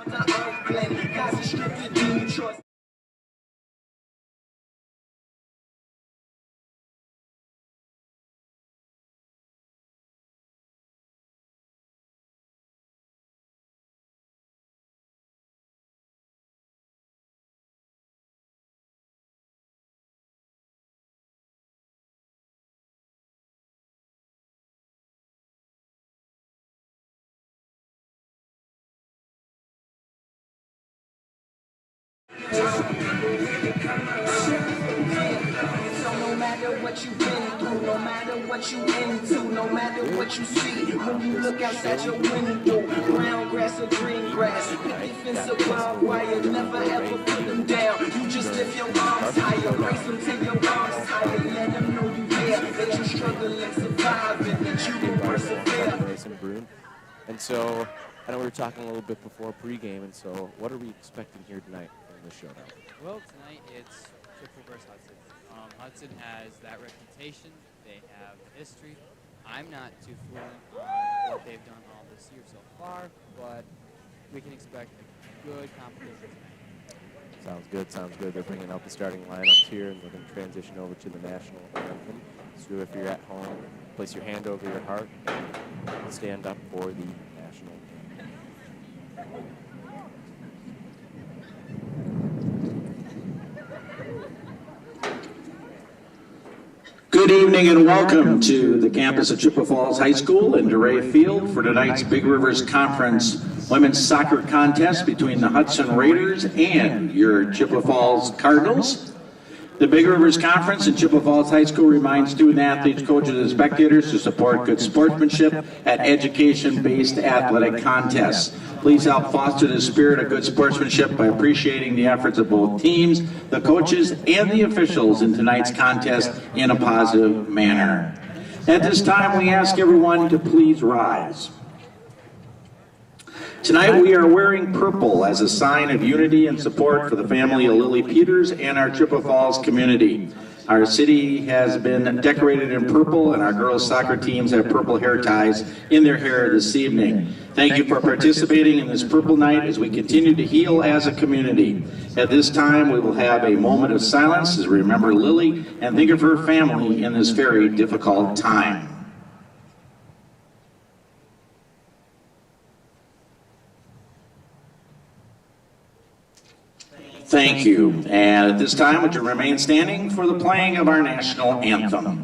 No matter what you've been through, no matter what you into, no matter what you see, when you look outside your window, brown grass or green grass, picket fence or barbed wire, never ever put them down. You just lift your arms higher, raise them till your arms higher, let them know you there, that you struggle and survive, and that you will persevere. And so, I know we were talking a little bit before pregame, and so what are we expecting here tonight in the showdown? Well, tonight it's Chippewa versus Hudson. Hudson has that reputation. They have history. I'm not too fluent on what they've done all this year so far, but we can expect a good competition tonight. Sounds good, sounds good. They're bringing out the starting lineups here, and we're going to transition over to the national anthem. So if you're at home, place your hand over your heart and stand up for the national anthem. Good evening and welcome to the campus of Chippewa Falls High School in DeRay Field for tonight's Big Rivers Conference women's soccer contest between the Hudson Raiders and your Chippewa Falls Cardinals. The Big Rivers Conference in Chippewa Falls High School reminds student athletes, coaches, and spectators to support good sportsmanship at education-based athletic contests. Please help foster the spirit of good sportsmanship by appreciating the efforts of both teams, the coaches, and the officials in tonight's contest in a positive manner. At this time, we ask everyone to please rise. Tonight we are wearing purple as a sign of unity and support for the family of Lily Peters and our Chippewa Falls community. Our city has been decorated in purple, and our girls' soccer teams have purple hair ties in their hair this evening. Thank you for participating in this purple night as we continue to heal as a community. At this time, we will have a moment of silence as we remember Lily and think of her family in this very difficult time. Thank you. And at this time, would you remain standing for the playing of our national anthem?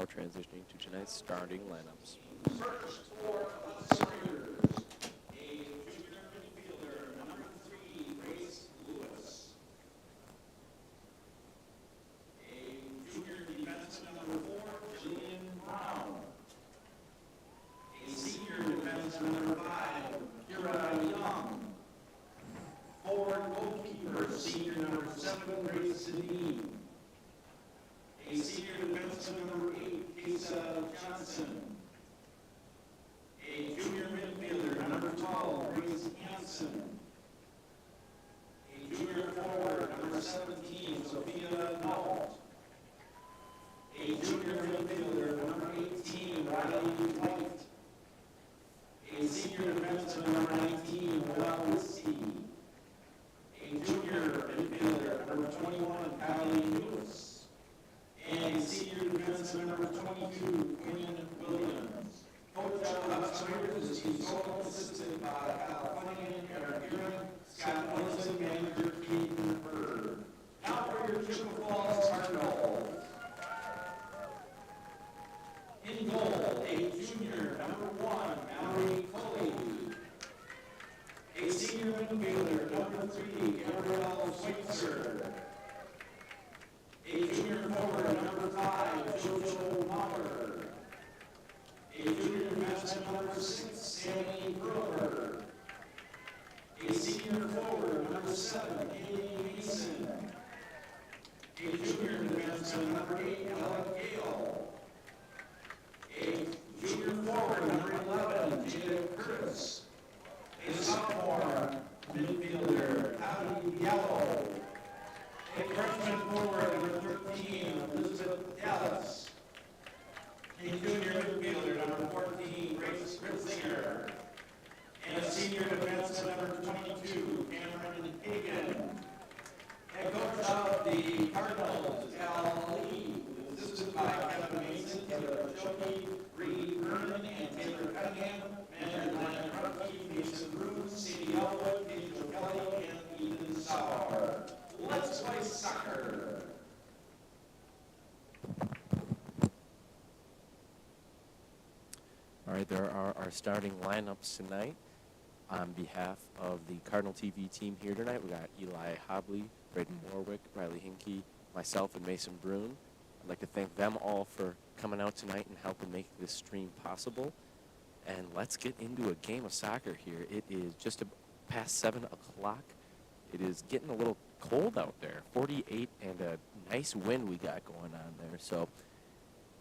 Transitioning to tonight's starting lineups. First for Hudson Raiders, a junior midfielder, number 3, Grace Lewis. A junior defenseman, number 4, Jillian Brown. A senior defenseman, number 5, Kira Young. Forward goalkeeper, senior number 7, Grace Sedin. A senior defenseman, number 8, Lisa Johnson. A junior midfielder, number 12, Grace Hansen. A junior forward, number 17, Sophia Nault. A junior midfielder, number 18, Riley White. A senior defenseman, number 19, Will Scott Wilson, manager Keaton Bird. Now for your Chippewa Falls Cardinals. In goal, a junior, number 1, Mallory Foley. A senior infielder, number 3, Gabrielle Schweitzer. A junior forward, number 5, Jojo Mauer. A junior defenseman, number 6, Sammy Brewer. A senior forward, number 7, Katie Mason. A junior defenseman, number 8, Alec Gale. A junior forward, number 11, Jacob Curtis. A sophomore midfielder, Abby Yellow. A freshman forward, number 13, Elizabeth Dallas. A junior midfielder, number 14, Grace Ritzinger. And a senior defenseman, number 22, Cameron Hagan. Head coach of the Cardinals, Al Lee, assisted by Kevin Mason, Taylor Choki, Reed Vernon, and Taylor Cunningham. Manager Ryan Krupke, Mason Bruce, Sadie Elwood, Angel Kelly, and Ethan Sauer. Let's play soccer. All right, there are our starting lineups tonight. On behalf of the Cardinal TV team here tonight, we got Eli Hobley, Braden Warwick, Riley Hinkey, myself, and Mason Brune. I'd like to thank them all for coming out tonight and helping make this stream possible. And let's get into a game of soccer here. It is just past 7 o'clock. It is getting a little cold out there, 48, and a nice wind we got going on there. So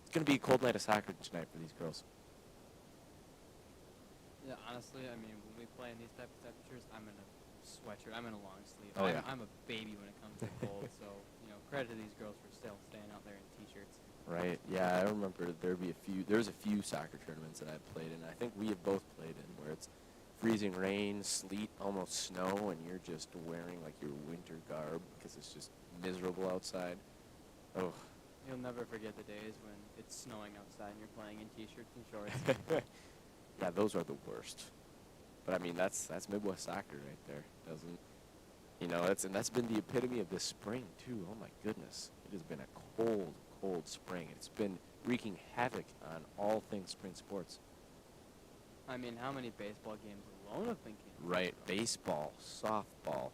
it's going to be a cold night of soccer tonight for these girls. Yeah, honestly, I mean, when we play in these type of temperatures, I'm in a sweatshirt. I'm in a long sleeve. Oh, yeah. I'm a baby when it comes to cold. So, credit to these girls for still staying out there in T-shirts. Right. Yeah, I remember there's a few soccer tournaments that I've played in. I think we have both played in where it's freezing rain, sleet, almost snow, and you're just wearing like your winter garb because it's just miserable outside. Oh. You'll never forget the days when it's snowing outside and you're playing in T-shirts and shorts. Yeah, those are the worst. But I mean, that's Midwest soccer right there. That's been the epitome of this spring too. Oh my goodness, it has been a cold spring. It's been wreaking havoc on all things spring sports. I mean, how many baseball games alone have been canceled? Right, baseball, softball,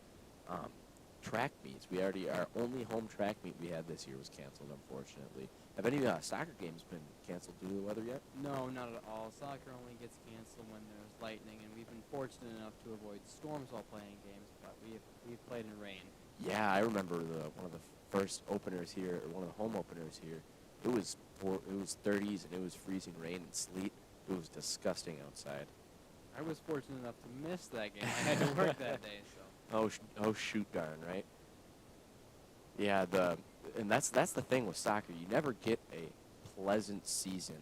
track meets. Our only home track meet we had this year was canceled, unfortunately. Have any soccer games been canceled due to the weather yet? No, not at all. Soccer only gets canceled when there's lightning, and we've been fortunate enough to avoid storms while playing games, but we've played in rain. Yeah, I remember one of the first openers here, or one of the home openers here. It was 30s, and it was freezing rain and sleet. It was disgusting outside. I was fortunate enough to miss that game. I had to work that day, so. Oh, shoot darn, right? Yeah, and that's the thing with soccer. You never get a pleasant season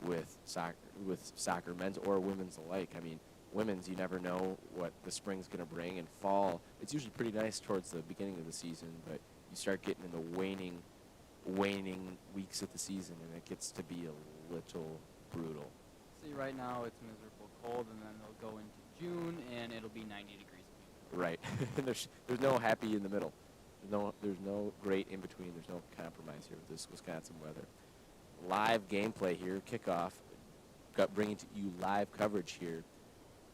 with soccer, men's or women's alike. I mean, women's, you never know what the spring's going to bring, and fall, it's usually pretty nice towards the beginning of the season, but you start getting in the waning weeks of the season, and it gets to be a little brutal. See, right now it's miserable cold, and then they'll go into June, and it'll be 90 degrees. Right. there's no happy in the middle. There's no great in between. There's no compromise here with this Wisconsin weather. Live gameplay here, kickoff. Bringing to you live coverage here.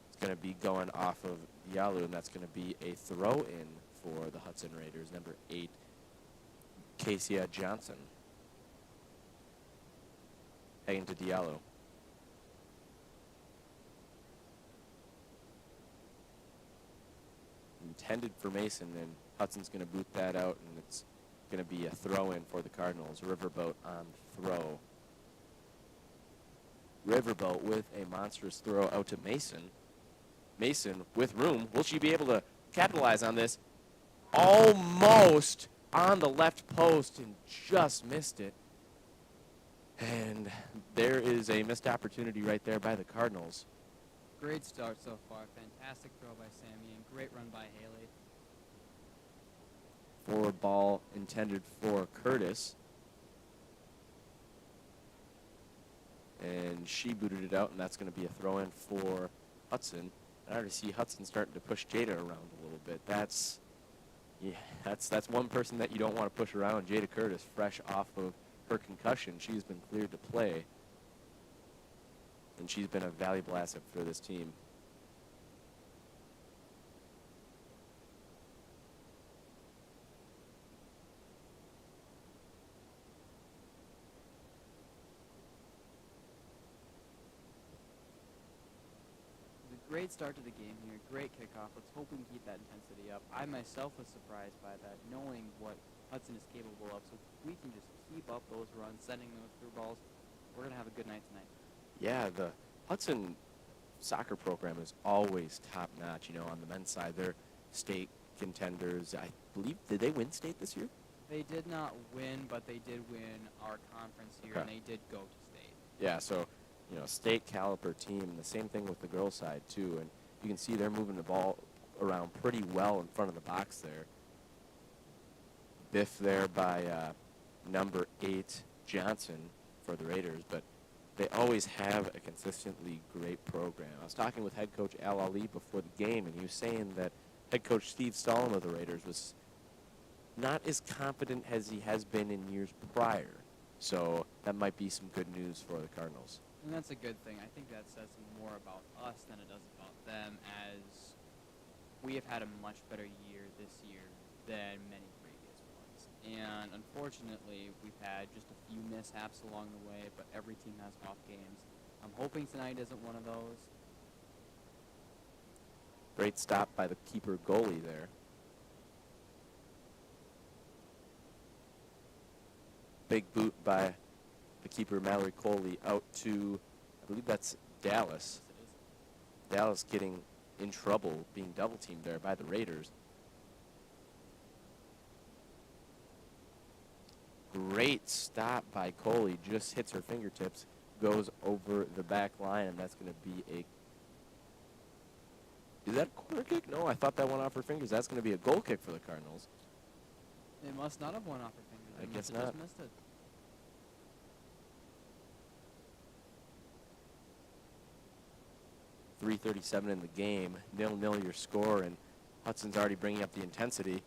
It's going to be going off of Diallo, and that's going to be a throw-in for the Hudson Raiders, number 8, Casey Johnson. Heading to Diallo. Intended for Mason, and Hudson's going to boot that out, and it's going to be a throw-in for the Cardinals. Riverboat on throw. Riverboat with a monstrous throw out to Mason. Mason with room. Will she be able to capitalize on this? Almost on the left post and just missed it. And there is a missed opportunity right there by the Cardinals. Great start so far. Fantastic throw by Sammy and great run by Haley. Forward ball intended for Curtis. And she booted it out, and that's going to be a throw-in for Hudson. I already see Hudson starting to push Jada around a little bit. That's one person that you don't want to push around. Jada Curtis, fresh off of her concussion, she's been cleared to play, and she's been a valuable asset for this team. Great start to the game here, great kickoff. Let's hope we can keep that intensity up. I myself was surprised by that, knowing what Hudson is capable of. So if we can just keep up those runs, sending those through balls, we're going to have a good night tonight. Yeah, the Hudson soccer program is always top-notch, you know, on the men's side. They're state contenders. I believe, did they win state this year? They did not win, but they did win our conference here, and they did go to state. Yeah, so, you know, state caliber team, and the same thing with the girls' side, too. And you can see they're moving the ball around pretty well in front of the box there. Biff there by number 8, Johnson, for the Raiders, but they always have a consistently great program. I was talking with head coach Al Ali before the game, and he was saying that head coach Steve Stallman of the Raiders was not as confident as he has been in years prior. So that might be some good news for the Cardinals. And that's a good thing. I think that says more about us than it does about them, as we have had a much better year this year than many previous ones. And unfortunately, we've had just a few mishaps along the way, but every team has off games. I'm hoping tonight isn't one of those. Great stop by the keeper goalie there. Big boot by the keeper, Mallory Coley, out to, I believe that's Dallas. Dallas getting in trouble, being double-teamed there by the Raiders. Great stop by Coley, just hits her fingertips, goes over the back line, and that's going to be a... Is that a corner kick? No, I thought that went off her fingers. That's going to be a goal kick for the Cardinals. It must not have went off her fingers. I guess must have not. Just missed it. .337 in the game, 0-0 your score, and Hudson's already bringing up the intensity.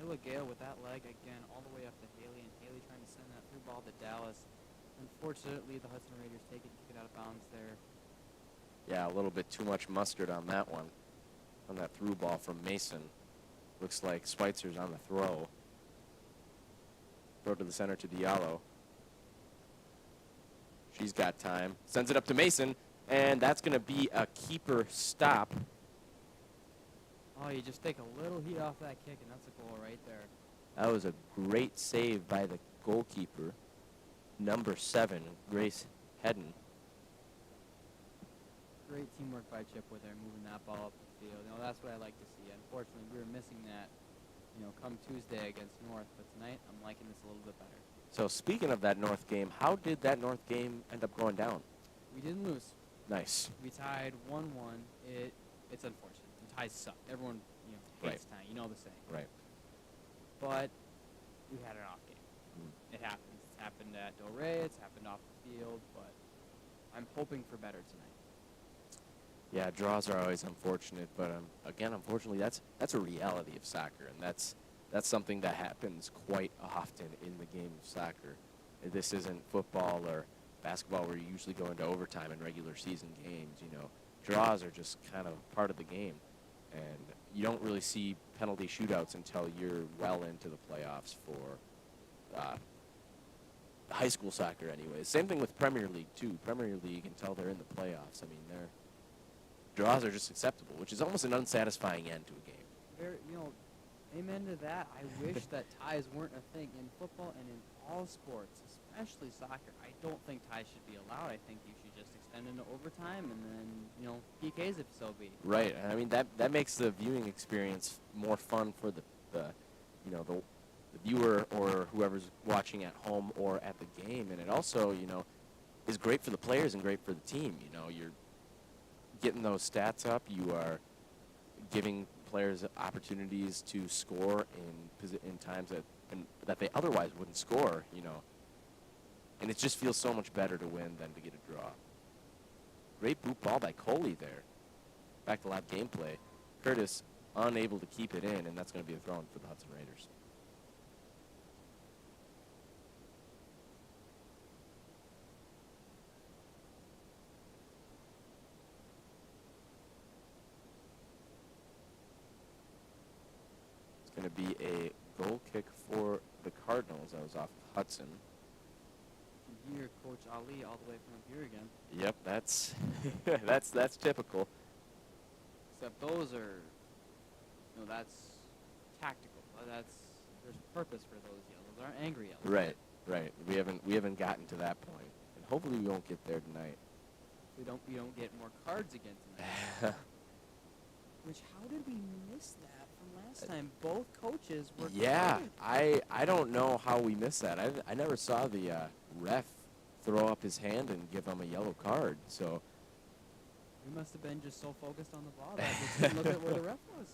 Ella Gale with that leg again, all the way up to Haley, and Haley trying to send that through ball to Dallas. Unfortunately, the Hudson Raiders take it and kick it out of bounds there. Yeah, a little bit too much mustard on that one, on that through ball from Mason. Looks like Schweitzer's on the throw. Throw to the center to Diallo. She's got time. Sends it up to Mason, and that's going to be a keeper stop. Oh, you just take a little heat off that kick, and that's a goal right there. That was a great save by the goalkeeper, number 7, Grace Hedden. Great teamwork by Chippewa there, moving that ball up the field. You know, that's what I like to see. Unfortunately, we were missing that, you know, come Tuesday against North, but tonight I'm liking this a little bit better. So speaking of that North game, how did that North game end up going down? We didn't lose. Nice. We tied 1-1. It's unfortunate. The ties suck. Everyone, you know, hates tying. You know the saying. Right. But we had an off game. It happens. It's happened at Delray. It's happened off the field. But I'm hoping for better tonight. Yeah, draws are always unfortunate, but again, unfortunately, that's a reality of soccer, and that's something that happens quite often in the game of soccer. This isn't football or basketball where you usually go into overtime in regular season games. You know, draws are just kind of part of the game, and you don't really see penalty shootouts until you're well into the playoffs for high school soccer anyways. Same thing with Premier League, too. Premier League, until they're in the playoffs, I mean, draws are just acceptable, which is almost an unsatisfying end to a game. You know, amen to that. I wish that ties weren't a thing in football and in all sports, especially soccer. I don't think ties should be allowed. I think you should just extend into overtime and then, you know, PKs if so be. Right. I mean, that makes the viewing experience more fun for the viewer or whoever's watching at home or at the game, and it also, you know, is great for the players and great for the team. You know, you're getting those stats up. You are giving players opportunities to score in times that they otherwise wouldn't score, you know. And it just feels so much better to win than to get a draw. Great boot ball by Coley there. back to live gameplay. Curtis unable to keep it in, and that's going to be a throw-in for the Hudson Raiders. It's going to be a goal kick for the Cardinals. That was off of Hudson. You can hear Coach Ali all the way from up here again. Yep, that's that's typical. Except those are, that's tactical. There's purpose for those yells. Those aren't angry yells. Right. We haven't gotten to that point, and hopefully we won't get there tonight. We don't get more cards again tonight. Which, how did we miss that from last time? Both coaches were. Yeah, carded. I don't know how we missed that. I never saw the ref throw up his hand and give him a yellow card. So we must have been just so focused on the ball that we didn't look at where the ref was.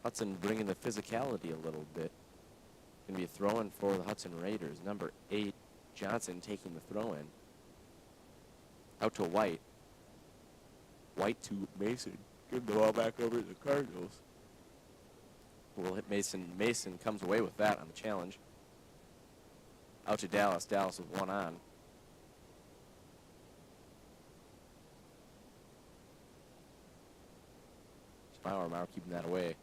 Hudson bringing the physicality a little bit. Going to be a throw-in for the Hudson Raiders. Number 8, Johnson taking the throw-in. Out to White. White to Mason. Give the ball back over to the Cardinals. Will hit Mason. Mason comes away with that on the challenge. Out to Dallas. Dallas with one on. Schmauer keeping that away.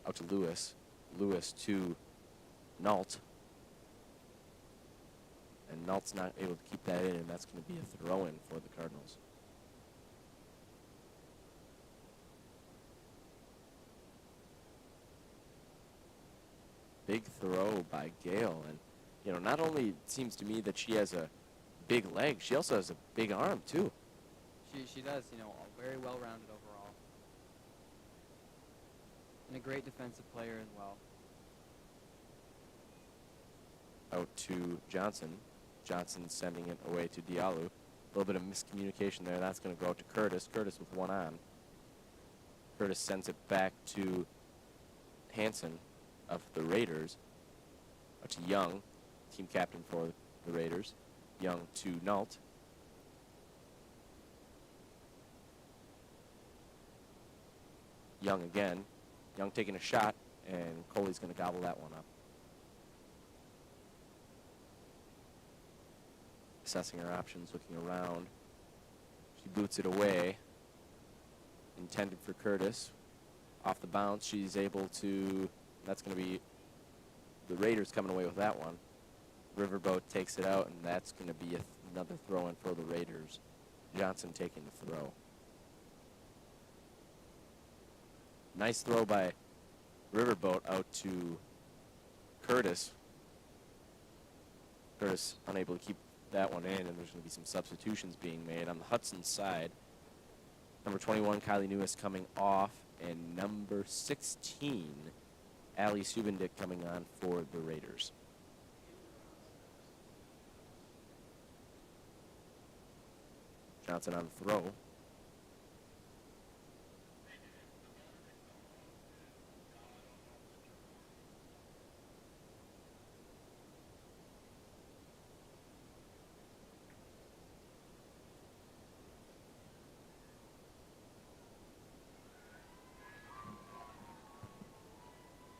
Out to Lewis. Lewis to Nault. And Nault's not able to keep that in, and that's going to be a throw-in for the Cardinals. Big throw by Gale, and not only it seems to me that she has a big leg, she also has a big arm too. She does, very well-rounded overall. And a great defensive player as well. Out to Johnson. Johnson sending it away to Diallo. A little bit of miscommunication there. That's going to go out to Curtis. Curtis with one on. Curtis sends it back to Hansen of the Raiders. Out to Young, team captain for the Raiders. Young to Nault. Young again. Young taking a shot, and Coley's going to gobble that one up. Assessing her options, looking around. She boots it away. Intended for Curtis. Off the bounce, she's able to, that's going to be the Raiders coming away with that one. Riverboat takes it out, and that's going to be another throw-in for the Raiders. Johnson taking the throw. Nice throw by Riverboat out to Curtis. Curtis unable to keep that one in, and there's going to be some substitutions being made on the Hudson side. Number 21, Kylie Lewis coming off, and number 16, Ali Subendick coming on for the Raiders. Johnson on the throw.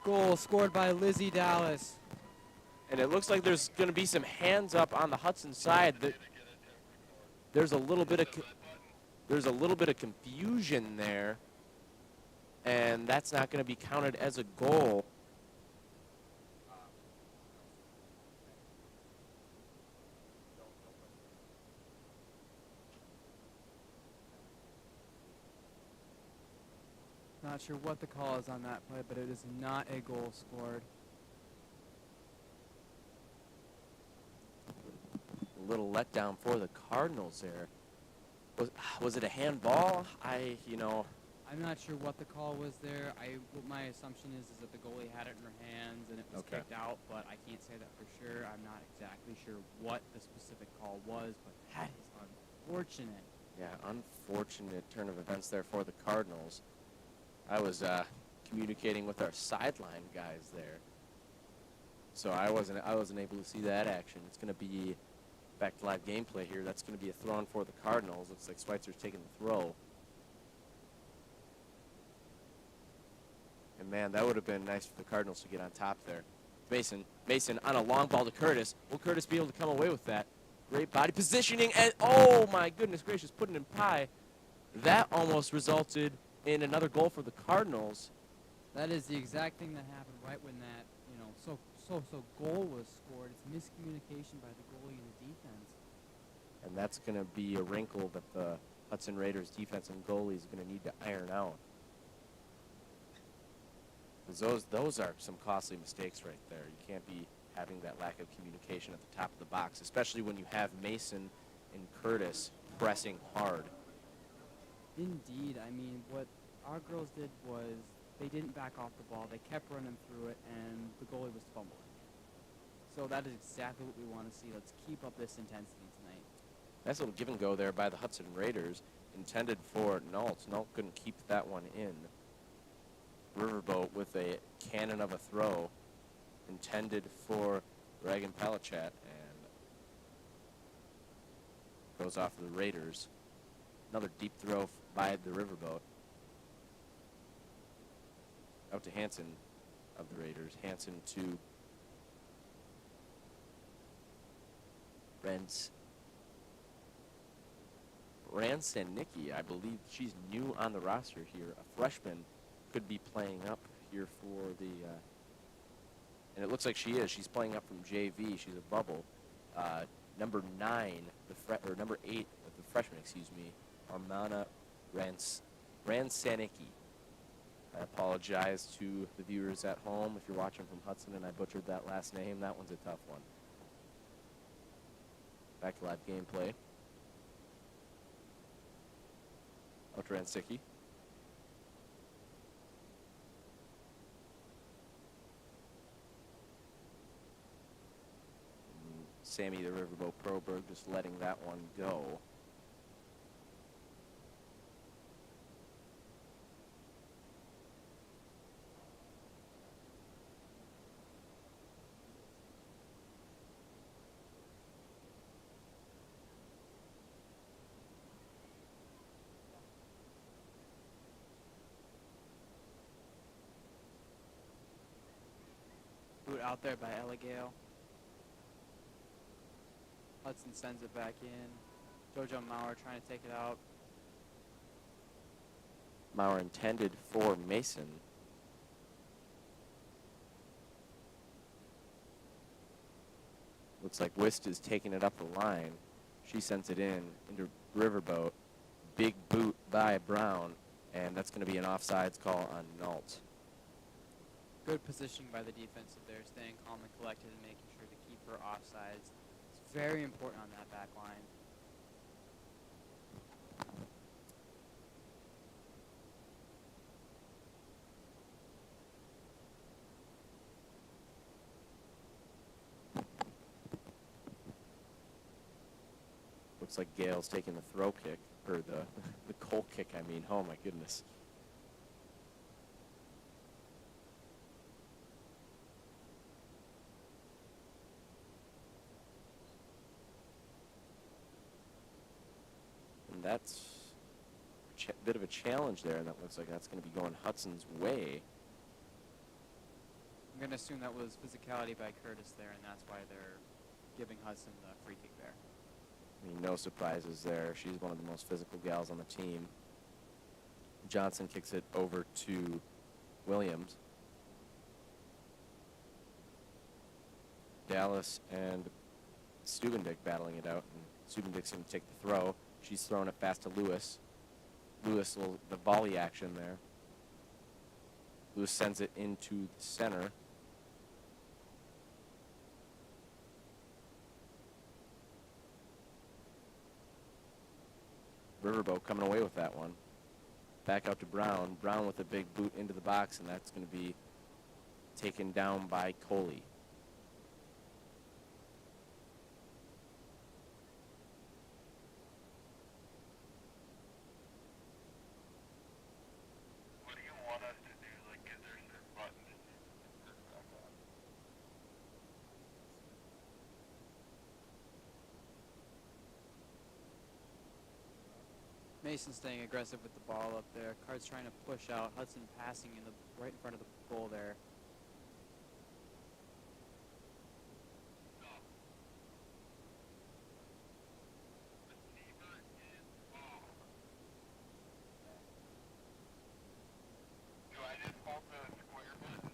Goal scored by Lizzie Dallas. And it looks like there's going to be some hands up on the Hudson side. There's a little bit of confusion there, and that's not going to be counted as a goal. Not sure what the call is on that play, but it is not a goal scored. A little letdown for the Cardinals there. Was it a handball? I'm not sure what the call was there. My assumption is that the goalie had it in her hands and it was kicked out, but I can't say that for sure. I'm not exactly sure what the specific call was, but that is unfortunate. Yeah, unfortunate turn of events there for the Cardinals. I was communicating with our sideline guys there, so I wasn't able to see that action. It's going to be Back to live gameplay here. That's going to be a throw-in for the Cardinals. Looks like Schweitzer's taking the throw. And, man, that would have been nice for the Cardinals to get on top there. Mason on a long ball to Curtis. Will Curtis be able to come away with that? Great body positioning, and oh my goodness gracious, putting in pie. That almost resulted in another goal for the Cardinals. That is the exact thing that happened right when that, so goal was scored. It's miscommunication by the goalie and the defense. And that's going to be a wrinkle that the Hudson Raiders defense and goalie is going to need to iron out. Because those are some costly mistakes right there. You can't be having that lack of communication at the top of the box, especially when you have Mason and Curtis pressing hard. Indeed. I mean, what our girls did was they didn't back off the ball. They kept running through it, and the goalie was fumbling. So that is exactly what we want to see. Let's keep up this intensity tonight. Nice little give and go there by the Hudson Raiders, intended for Nault. Nault couldn't keep that one in. Riverboat with a cannon of a throw, intended for Reagan Palachat, and goes off the Raiders. Another deep throw by the Riverboat. Out to Hanson of the Raiders. Hanson to Ransanicki. I believe she's new on the roster here. A freshman could be playing up here for the, and it looks like she is. She's playing up from JV. She's a bubble. Number 9, or number 8, the freshman, excuse me, Armana Ransanicki. I apologize to the viewers at home if you're watching from Hudson and I butchered that last name. That one's a tough one. Back to live gameplay. Out to Ransanicki. Sammy the Riverboat Proberg just letting that one go. Boot out there by Elegale. Hudson sends it back in. Jojo Maurer trying to take it out. Maurer intended for Mason. Looks like Wist is taking it up the line. She sends it in into Riverboat. Big boot by Brown, and that's going to be an offsides call on Nault. Good positioning by the defensive there, staying calm and collected and making sure to keep her offsides. It's very important on that back line. Looks like Gale's taking the throw kick, or the goal kick, I mean. Oh, my goodness. And that's a bit of a challenge there, and that looks like that's going to be going Hudson's way. I'm going to assume that was physicality by Curtis there, and that's why they're giving Hudson the free kick there. I mean, no surprises there. She's one of the most physical gals on the team. Johnson kicks it over to Williams. Dallas and Stubendick battling it out, and Stubendick's going to take the throw. She's throwing it fast to Lewis. Lewis will, the volley action there. Lewis sends it into the center. Riverboat coming away with that one. Back out to Brown. Brown with a big boot into the box, and that's going to be taken down by Coley. What do you want us to do? Like, is there a certain button that you just back on? Mason staying aggressive with the ball up there. Card's trying to push out. Hudson passing right in front of the goal there. Do I just hold the square button?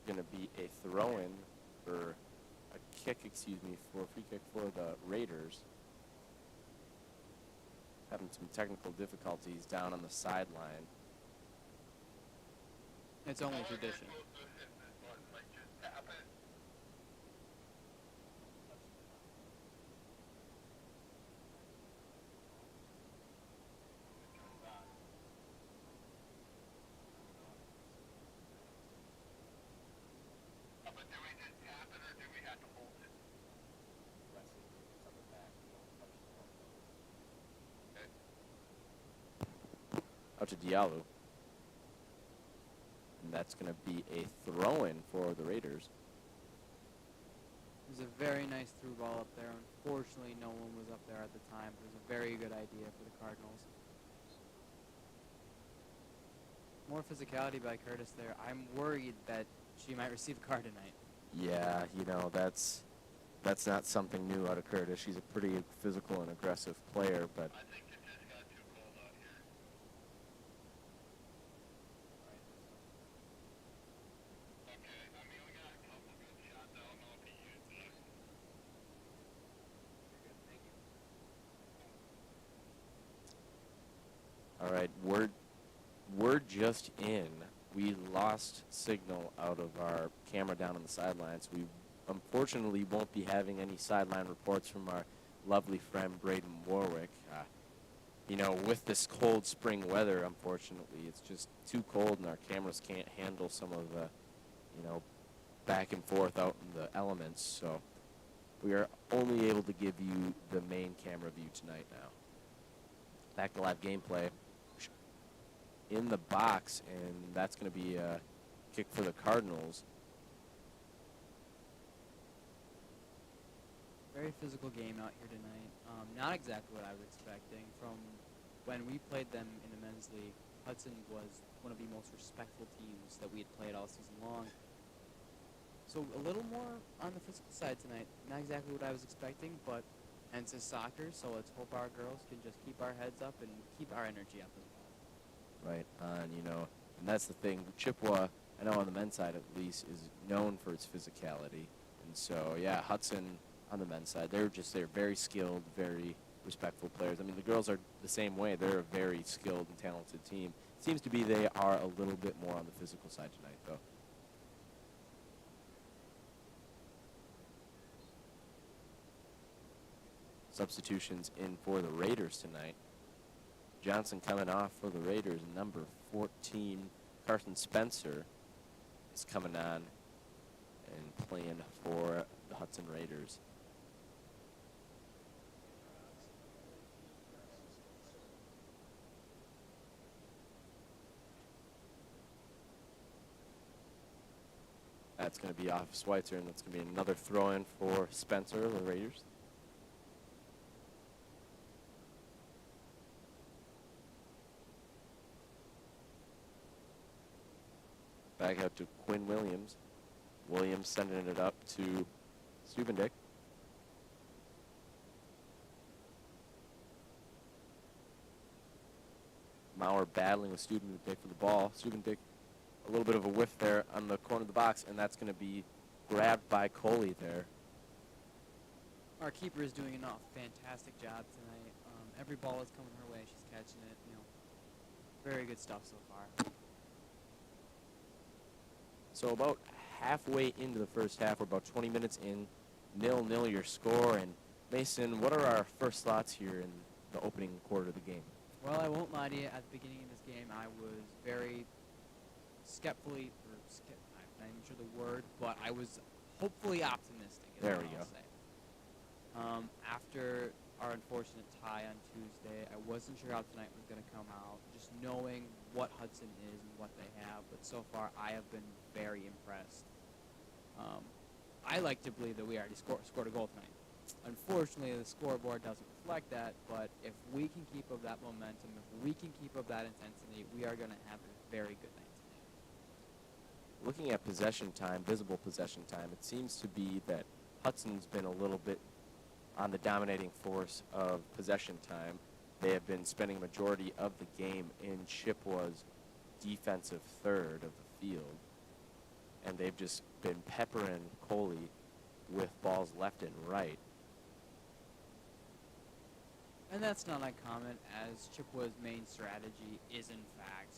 Going to be a throw-in for a kick, for a free kick for the Raiders. Having some technical difficulties down on the sideline. It's only tradition. Supposed to hit this button, like just tap it. But do we just tap it or do we have to hold it? Out to Diallo. And that's going to be a throw-in for the Raiders. It was a very nice through ball up there. Unfortunately, no one was up there at the time. It was a very good idea for the Cardinals. More physicality by Curtis there. I'm worried that she might receive a card tonight. Yeah, you know, that's not something new out of Curtis. She's a pretty physical and aggressive player, but I think it just got too cold out here. Okay, I mean, we got a couple good shots. I don't know if he used this. all right, we're just in. We lost signal out of our camera down on the sidelines. We unfortunately won't be having any sideline reports from our lovely friend Braden Warwick. You know, with this cold spring weather, unfortunately, it's just too cold and our cameras can't handle some of the, you know, back and forth out in the elements. So we are only able to give you the main camera view tonight now. Back to live gameplay. In the box, and that's going to be a kick for the Cardinals. Very physical game out here tonight. Not exactly what I was expecting. From when we played them in the men's league, Hudson was one of the most respectful teams that we had played all season long. So a little more on the physical side tonight. Not exactly what I was expecting, but hence is soccer, so let's hope our girls can just keep our heads up and keep our energy up as well. Right on, you know, and that's the thing. Chippewa, I know on the men's side at least, is known for its physicality. And so, yeah, Hudson on the men's side, they're very skilled, very respectful players. I mean, the girls are the same way. They're a very skilled and talented team. It seems to be they are a little bit more on the physical side tonight, though. Substitutions in for the Raiders tonight. Johnson coming off for the Raiders. Number 14, Carson Spencer, is coming on and playing for the Hudson Raiders. That's going to be off Schweitzer, and that's going to be another throw-in for Spencer, the Raiders. Back out to Quinn Williams. Williams sending it up to Stubendick. Maurer battling with Stubendick for the ball. Stubendick, a little bit of a whiff there on the corner of the box, and that's going to be grabbed by Coley there. Our keeper is doing a fantastic job tonight. Every ball is coming her way. She's catching it. You know, very good stuff so far. So about halfway into the first half, we're about 20 minutes in, 0-0 your score. And Mason, what are our first thoughts here in the opening quarter of the game? Well, I won't lie to you. At the beginning of this game, I was very I'm not even sure the word, but I was hopefully optimistic. There we go. After our unfortunate tie on Tuesday. I wasn't sure how tonight was going to come out, just knowing what Hudson is and what they have. But so far, I have been very impressed. I like to believe that we already scored a goal tonight. Unfortunately, the scoreboard doesn't reflect that, but if we can keep up that momentum, if we can keep up that intensity, we are going to have a very good night tonight. Looking at possession time, visible possession time, it seems to be that Hudson's been a little bit on the dominating force of possession time. They have been spending a majority of the game in Chippewa's defensive third of the field, and they've just been peppering Coley with balls left and right. And that's not uncommon, as Chippewa's main strategy is, in fact,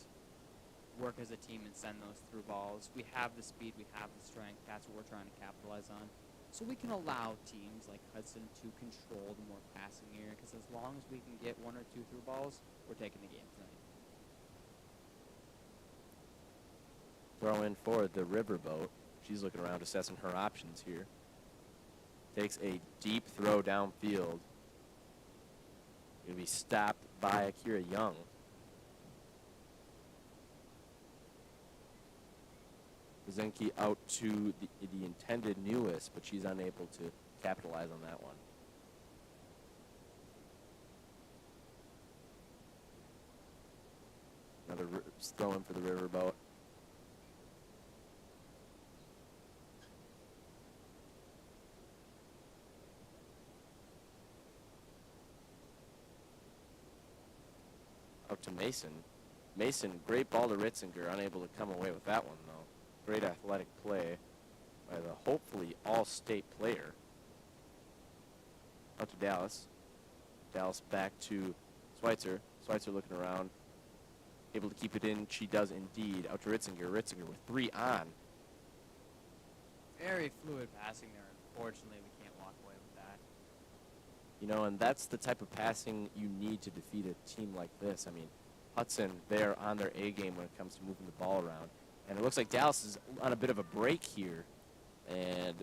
work as a team and send those through balls. We have the speed, we have the strength. That's what we're trying to capitalize on. So we can allow teams like Hudson to control the more passing area, because as long as we can get one or two through balls, we're taking the game tonight. Throw in for the Riverboat. She's looking around, assessing her options here. Takes a deep throw downfield. Going to be stopped by Akira Young. Brzezinski out to the intended newest, but she's unable to capitalize on that one. Another throw in for the Riverboat. Out to Mason. Mason, great ball to Ritzinger, unable to come away with that one, though. Great athletic play by the hopefully all-state player. Out to Dallas. Dallas back to Schweitzer. Schweitzer looking around. Able to keep it in. She does indeed. Out to Ritzinger. Ritzinger with 3 on. Very fluid passing there. Unfortunately, we can't walk away with that. You know, and that's the type of passing you need to defeat a team like this. I mean, Hudson, they're on their A game when it comes to moving the ball around. And it looks like Dallas is on a bit of a break here and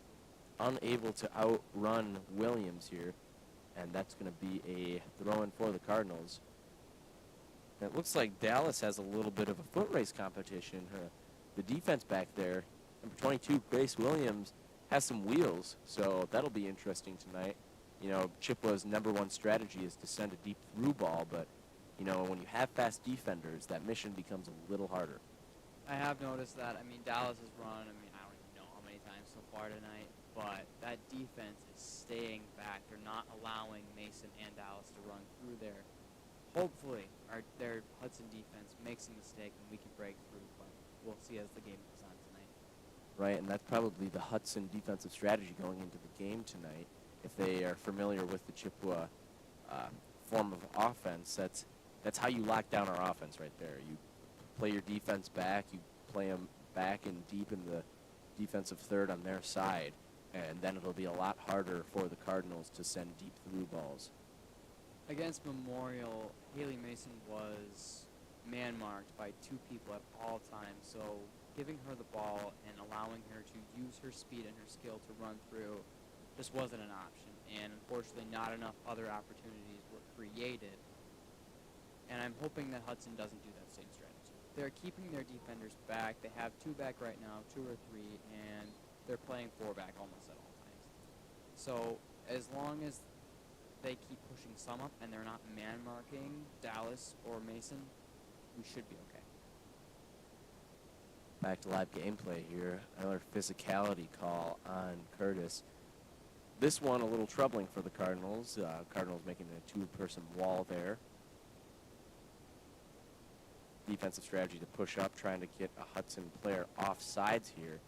unable to outrun Williams here. And that's going to be a throw-in for the Cardinals. And it looks like Dallas has a little bit of a foot race competition. The defense back there, number 22, Grace Williams, has some wheels. So that'll be interesting tonight. You know, Chippewa's #1 strategy is to send a deep through ball, but, you know, when you have fast defenders, that mission becomes a little harder. I have noticed that. I mean, Dallas has run, I don't even know how many times so far tonight, but that defense is staying back. They're not allowing Mason and Dallas to run through there. Hopefully, their Hudson defense makes a mistake and we can break through, but we'll see as the game goes on tonight. Right, and that's probably the Hudson defensive strategy going into the game tonight. If they are familiar with the Chippewa form of offense, that's how you lock down our offense right there. You play your defense back, you play them back and deep in the defensive third on their side, and then it'll be a lot harder for the Cardinals to send deep through balls. Against Memorial, Haley Mason was man-marked by 2 people at all times, so giving her the ball and allowing her to use her speed and her skill to run through just wasn't an option, and unfortunately not enough other opportunities were created, and I'm hoping that Hudson doesn't do that same strategy. They're keeping their defenders back. They have 2 back right now, 2 or 3, and they're playing 4 back almost at all times. So as long as they keep pushing some up and they're not man-marking Dallas or Mason, we should be okay. Back to live gameplay here. Another physicality call on Curtis. This one a little troubling for the Cardinals. Cardinals making a 2-person wall there. Defensive strategy to push up, trying to get a Hudson player off sides here.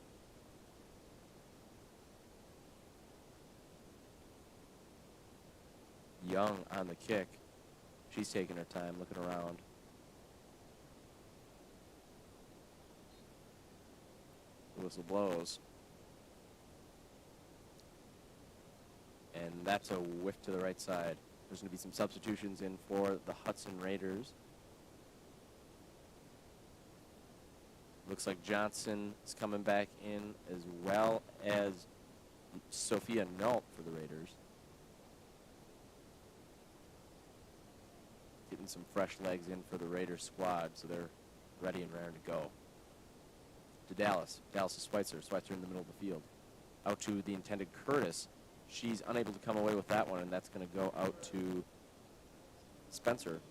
Young on the kick. She's taking her time, looking around. The whistle blows. And that's a whiff to the right side. There's going to be some substitutions in for the Hudson Raiders. Looks like Johnson is coming back in, as well as Sophia Nault for the Raiders. getting some fresh legs in for the Raiders squad, so they're ready and raring to go. To Dallas. Dallas is Schweitzer. Schweitzer in the middle of the field. Out to the intended Curtis. She's unable to come away with that one, and that's going to go out to Spencer.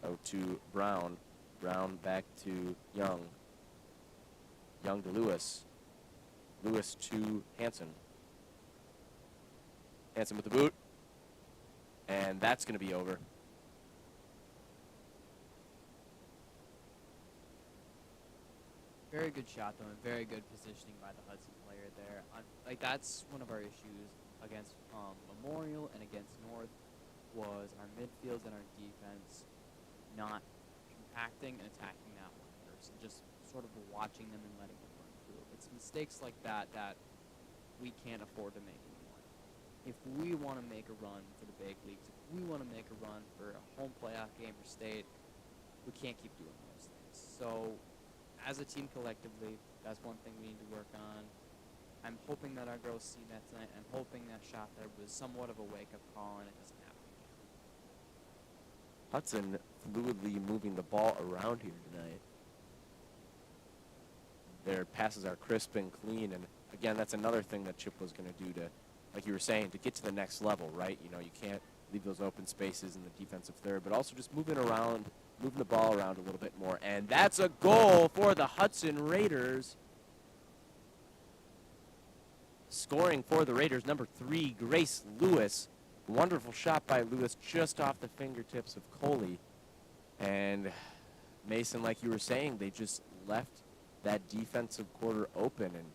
Out to Brown. Brown back to Young. Young to Lewis. Lewis to Hanson. Hanson with the boot. And that's going to be over. Very good shot, though, and very good positioning by the Hudson player there. That's one of our issues against Memorial and against North was our midfield and our defense not compacting and attacking that one person, just sort of watching them and letting them run through. It's mistakes like that that we can't afford to make anymore. If we want to make a run for the big leagues, if we want to make a run for a home playoff game for state, we can't keep doing those things. So as a team collectively, that's one thing we need to work on. I'm hoping that our girls see that tonight. I'm hoping that shot there was somewhat of a wake-up call and it doesn't happen again. Hudson fluidly moving the ball around here tonight. Their passes are crisp and clean, and again, that's another thing that Chip was going to do to, like you were saying, to get to the next level, right? You know, you can't leave those open spaces in the defensive third, but also just moving the ball around a little bit more. And that's a goal for the Hudson Raiders. Scoring for the Raiders, number 3, Grace Lewis. Wonderful shot by Lewis just off the fingertips of Coley. And Mason, like you were saying, they just left that defensive quarter open. And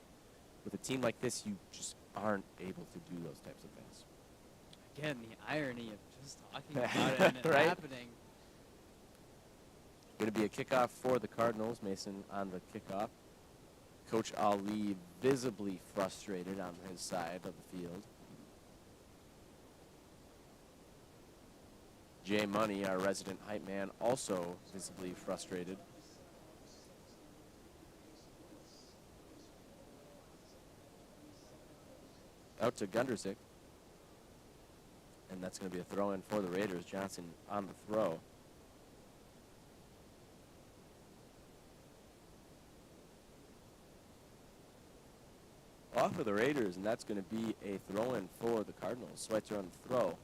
with a team like this, you just aren't able to do those types of things. Again, the irony of just talking about it and it Right? happening. Going to be a kickoff for the Cardinals. Mason on the kickoff. Coach Ali visibly frustrated on his side of the field. Jay Money, our resident hype man, also visibly frustrated. Out to Gundersick. And that's going to be a throw-in for the Raiders. Johnson on the throw. Off of the Raiders, and that's going to be a throw-in for the Cardinals. Schweitzer on the throw.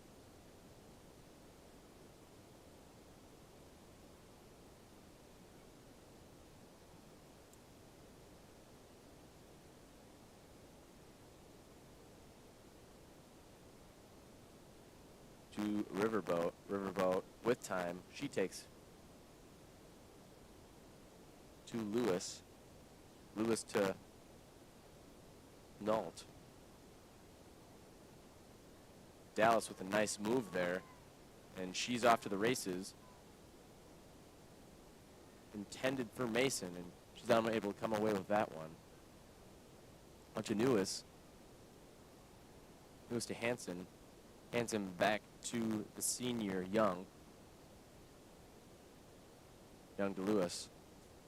To Riverboat. Riverboat with time. She takes to Lewis. Lewis to Nault. Dallas with a nice move there. And she's off to the races. Intended for Mason, and she's unable to come away with that one. On to Lewis. Lewis to Hanson. Hanson back to the senior, Young. Young to Lewis.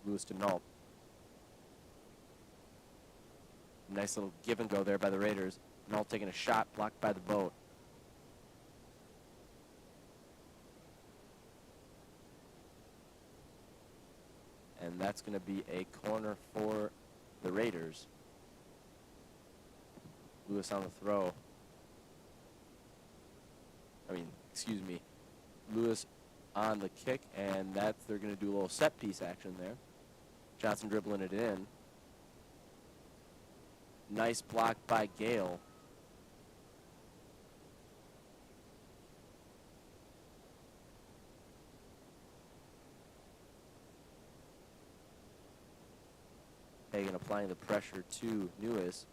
Lewis to Nault. Nice little give and go there by the Raiders. Nault taking a shot, blocked by the boat. And that's going to be a corner for the Raiders. Lewis on the throw. Lewis on the kick, and they're going to do a little set piece action there. Johnson dribbling it in. Nice block by Gale. Hagan applying the pressure to Lewis.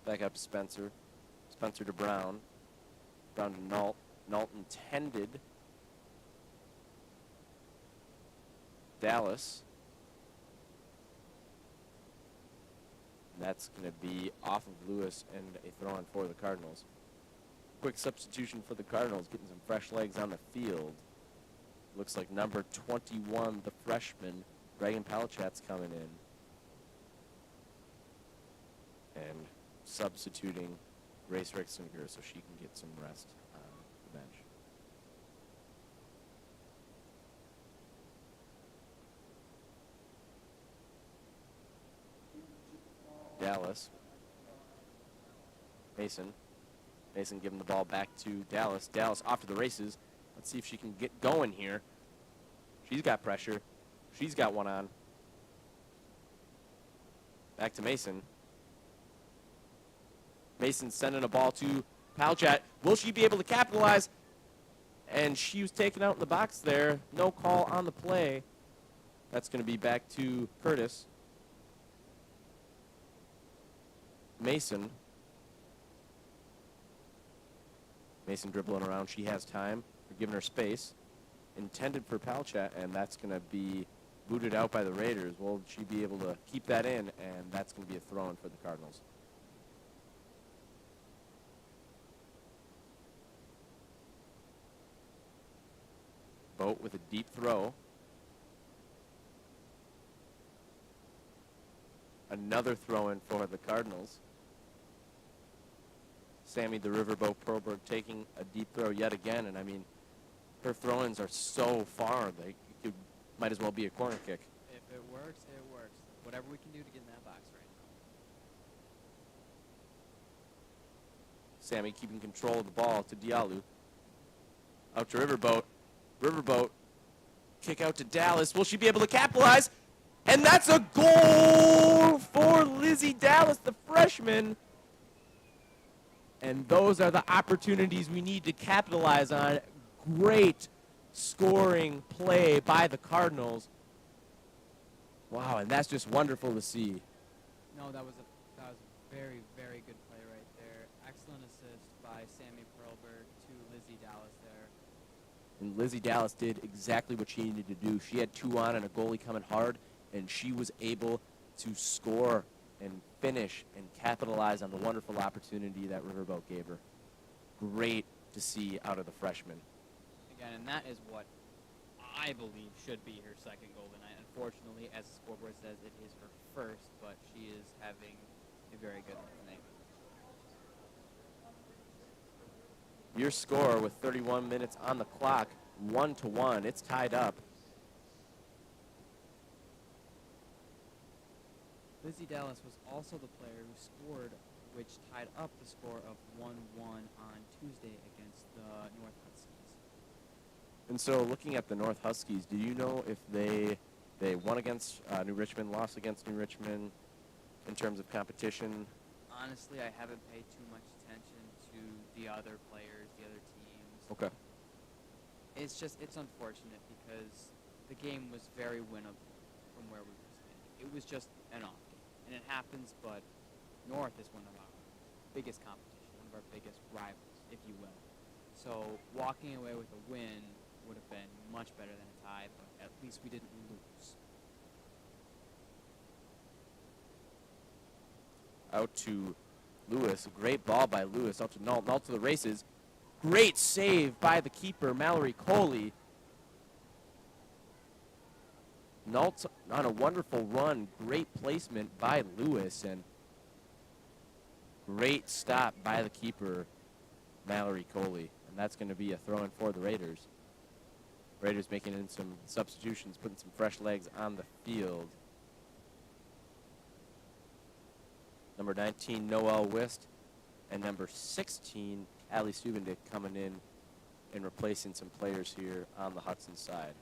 Back up Spencer. Spencer to Brown. Brown to Nault. Nault intended. Dallas. And that's going to be off of Lewis and a throw-in for the Cardinals. Quick substitution for the Cardinals, getting some fresh legs on the field. Looks like number 21, the freshman, Reagan Palachat's coming in. And substituting Grace Rixinger so she can get some rest on the bench. Dallas. Mason giving the ball back to Dallas. Dallas off to the races. Let's see if she can get going here. She's got pressure. She's got one on. Back to Mason. Mason sending a ball to Palchat. Will she be able to capitalize? And she was taken out in the box there. No call on the play. That's going to be back to Curtis. Mason dribbling around. She has time. We're giving her space. Intended for Palchat, and that's going to be booted out by the Raiders. Will she be able to keep that in? And that's going to be a throw-in for the Cardinals. Boat with a deep throw. Another throw-in for the Cardinals. Sammy the Riverboat Proberg taking a deep throw yet again, and I mean, her throw-ins are so far, they might as well be a corner kick. If it works, it works. Whatever we can do to get in that box right now. Sammy keeping control of the ball to Diallo. Out to Riverboat. Riverboat, kick out to Dallas. Will she be able to capitalize? And that's a goal for Lizzie Dallas, the freshman. And those are the opportunities we need to capitalize on. Great scoring play by the Cardinals. Wow, and that's just wonderful to see. No, that was a very, very good play right there. Excellent assist by Sammy Perlberg to Lizzie Dallas there. And Lizzie Dallas did exactly what she needed to do. She had two on and a goalie coming hard, and she was able to score and finish and capitalize on the wonderful opportunity that Riverboat gave her. Great to see out of the freshman. Again, and that is what I believe should be her second goal tonight. Unfortunately, as the scoreboard says, it is her first, but she is having a very good night. Your score with 31 minutes on the clock, 1-1. It's tied up. Lizzie Dallas was also the player who scored, which tied up the score of 1-1 on Tuesday against the North Huskies. And so looking at the North Huskies, do you know if they won against New Richmond, lost against New Richmond in terms of competition? Honestly, I haven't paid too much attention to the other players, the other teams. Okay. It's unfortunate because the game was very winnable from where we were standing. It was just an off game. And it happens, but North is one of our biggest competition, one of our biggest rivals, if you will. So walking away with a win would have been much better than a tie, but at least we didn't lose. Out to Lewis. A great ball by Lewis. Out to Nault. Nault to the races. Great save by the keeper, Mallory Coley. Nault on a wonderful run. Great placement by Lewis. And great stop by the keeper, Mallory Coley. And that's going to be a throw-in for the Raiders. Raiders making in some substitutions, putting some fresh legs on the field. Number 19, Noelle Wist, and number 16, Allie Stubendick coming in and replacing some players here on the Hudson side.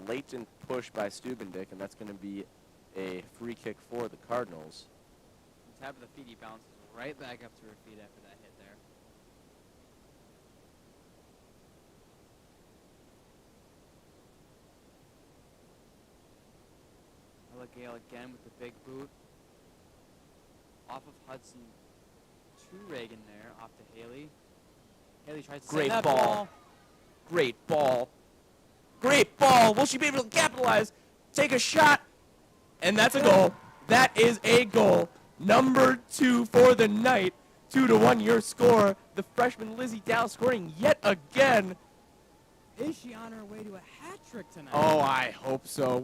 Blatant push by Stubendick, and that's going to be a free kick for the Cardinals. The tap of the feet, he bounces right back up to her feet after that hit there. Ella Gale again with the big boot. Off of Hudson to Reagan there, off to Haley. Haley tries to Great send that ball. Great ball. Great ball. Will she be able to capitalize? Take a shot. And that's a goal. That is a goal. Number 2 for the night. 2-1 your score. The freshman Lizzie Dallas scoring yet again. Is she on her way to a hat trick tonight? Oh, I hope so.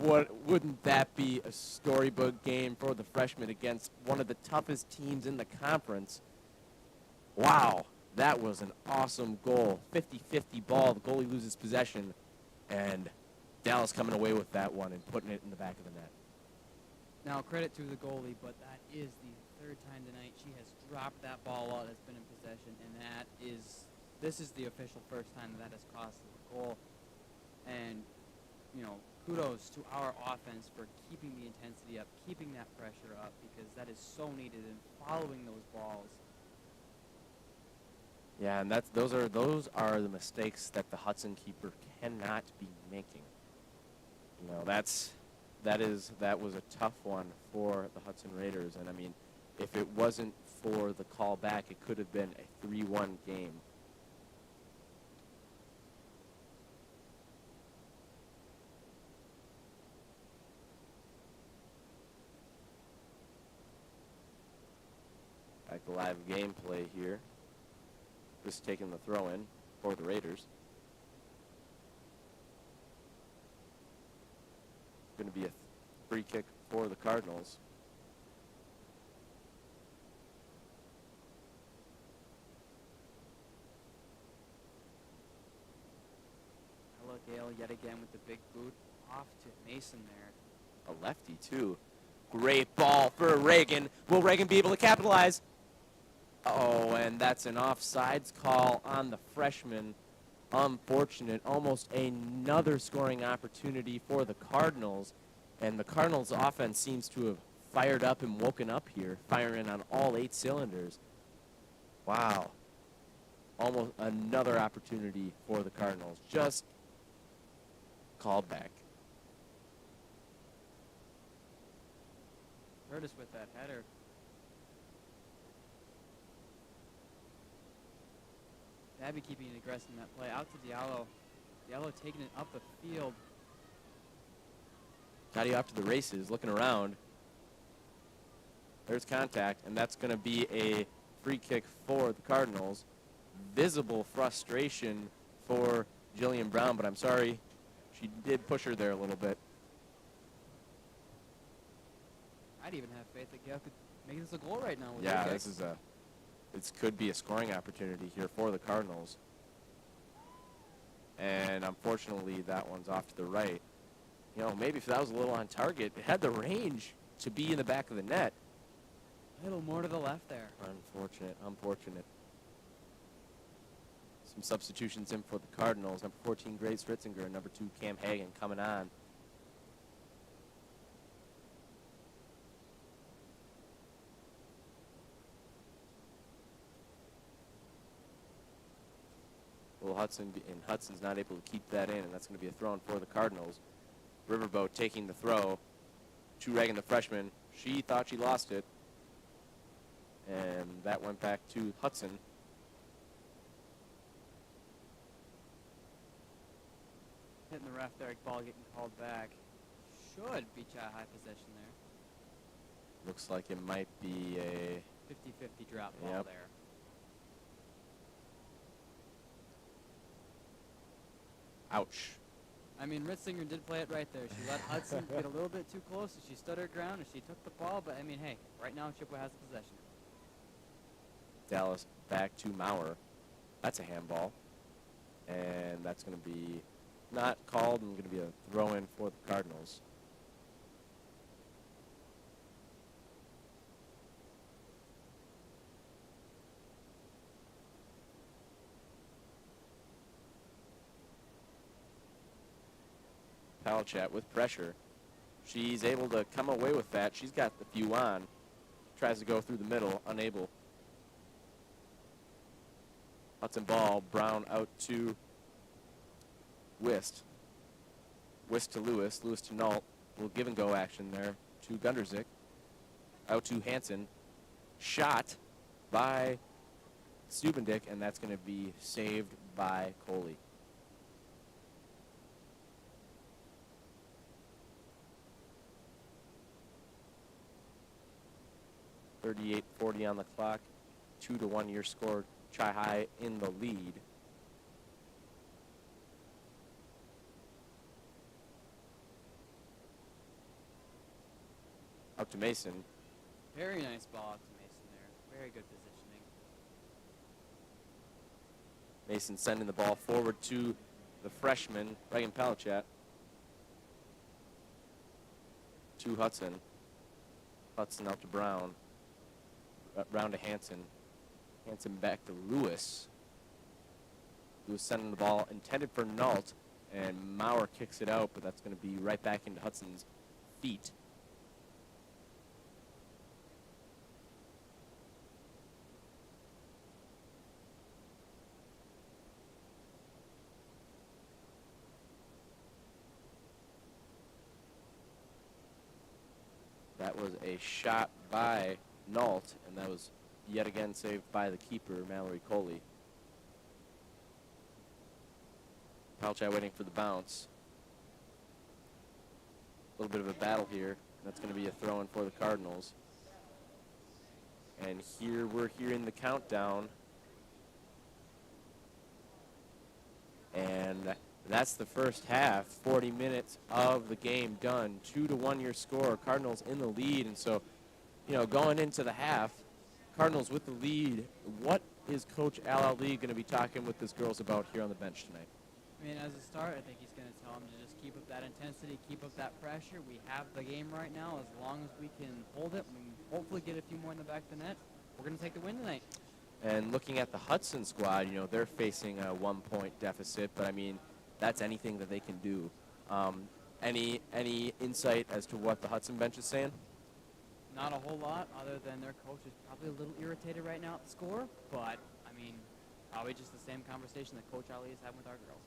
Wouldn't that be a storybook game for the freshmen against one of the toughest teams in the conference? Wow, that was an awesome goal. 50-50 ball. The goalie loses possession, and Dallas coming away with that one and putting it in the back of the net. Now, credit to the goalie, but that is the third time tonight she has dropped that ball while it's been in possession, and this is the official first time that has cost us a goal. And, kudos to our offense for keeping the intensity up, keeping that pressure up, because that is so needed in following those balls. Yeah, and those are the mistakes that the Hudson keeper cannot be making. That was a tough one for the Hudson Raiders, and I mean, if it wasn't for the call back, it could have been a 3-1 game. Back to live gameplay here. Just taking the throw in for the Raiders. Going to be a free kick for the Cardinals. Hello, Gale, yet again with the big boot off to Mason there. A lefty, too. Great ball for Reagan. Will Reagan be able to capitalize? Oh, and that's an offsides call on the freshman. Unfortunate. Almost another scoring opportunity for the Cardinals. And the Cardinals' offense seems to have fired up and woken up here, firing on all 8 cylinders. Wow. Almost another opportunity for the Cardinals. Just called back. Curtis with that header. Dabby keeping it aggressive in that play. Out to Diallo. Diallo taking it up the field. Got you off to the races, looking around. There's contact, and that's going to be a free kick for the Cardinals. Visible frustration for Jillian Brown, but I'm sorry, she did push her there a little bit. I'd even have faith that Gale could make this a goal right now. With Yeah, her this could be a scoring opportunity here for the Cardinals. And unfortunately, that one's off to the right. Maybe if that was a little on target, it had the range to be in the back of the net. A little more to the left there. Unfortunate. Some substitutions in for the Cardinals. Number 14, Grace Ritzinger. Number 2, Cam Hagan coming on. Will Hudson's not able to keep that in, and that's going to be a throw-in for the Cardinals. Riverboat taking the throw to Reagan, the freshman. She thought she lost it, and that went back to Hudson. Hitting the ref there, ball getting called back. Should be high possession there. Looks like it might be a 50-50 drop ball Yep. there. ouch. I mean, Ritzinger did play it right there. She let Hudson get a little bit too close, and she stood her ground, and she took the ball. But, I mean, hey, right now Chippewa has the possession. Dallas back to Maurer. That's a handball. And that's going to be not called and going to be a throw-in for the Cardinals. Palachat with pressure. She's able to come away with that. She's got the few on. Tries to go through the middle, unable. Hudson ball, Brown out to Wist. Wist to Lewis, Lewis to Nault. Little give and go action there to Gunderzick. Out to Hansen. Shot by Stubendick, and that's going to be saved by Coley. .38:40 on the clock. 2-1 your score. Chi High in the lead. Up to Mason. Very nice ball out to Mason there. Very good positioning. Mason sending the ball forward to the freshman, Reagan Palachat. To Hudson. Hudson out to Brown. Brown to Hanson. Hanson back to Lewis. Lewis sending the ball intended for Nault, and Maurer kicks it out, but that's going to be right back into Hudson's feet. That was a shot by Nault, and that was yet again saved by the keeper, Mallory Coley. Palachat waiting for the bounce. A little bit of a battle here. That's going to be a throw-in for the Cardinals. And here we're hearing the countdown. And that's the first half. 40 minutes of the game done. 2-1 your score. Cardinals in the lead. And so, you know, going into the half, Cardinals with the lead. What is Coach Al Ali going to be talking with his girls about here on the bench tonight? I mean, as a start, I think he's going to tell them to just keep up that intensity, keep up that pressure. We have the game right now. As long as we can hold it, we can hopefully get a few more in the back of the net. We're going to take the win tonight. And looking at the Hudson squad, you know, they're facing a 1-point deficit, but I mean, that's anything that they can do. Any insight as to what the Hudson bench is saying? Not a whole lot, other than their coach is probably a little irritated right now at the score, but, I mean, probably just the same conversation that Coach Ali is having with our girls.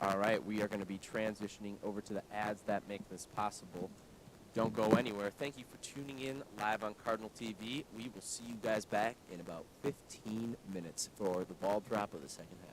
All right, we are going to be transitioning over to the ads that make this possible. Don't go anywhere. Thank you for tuning in live on Cardinal TV. We will see you guys back in about 15 minutes for the ball drop of the second half.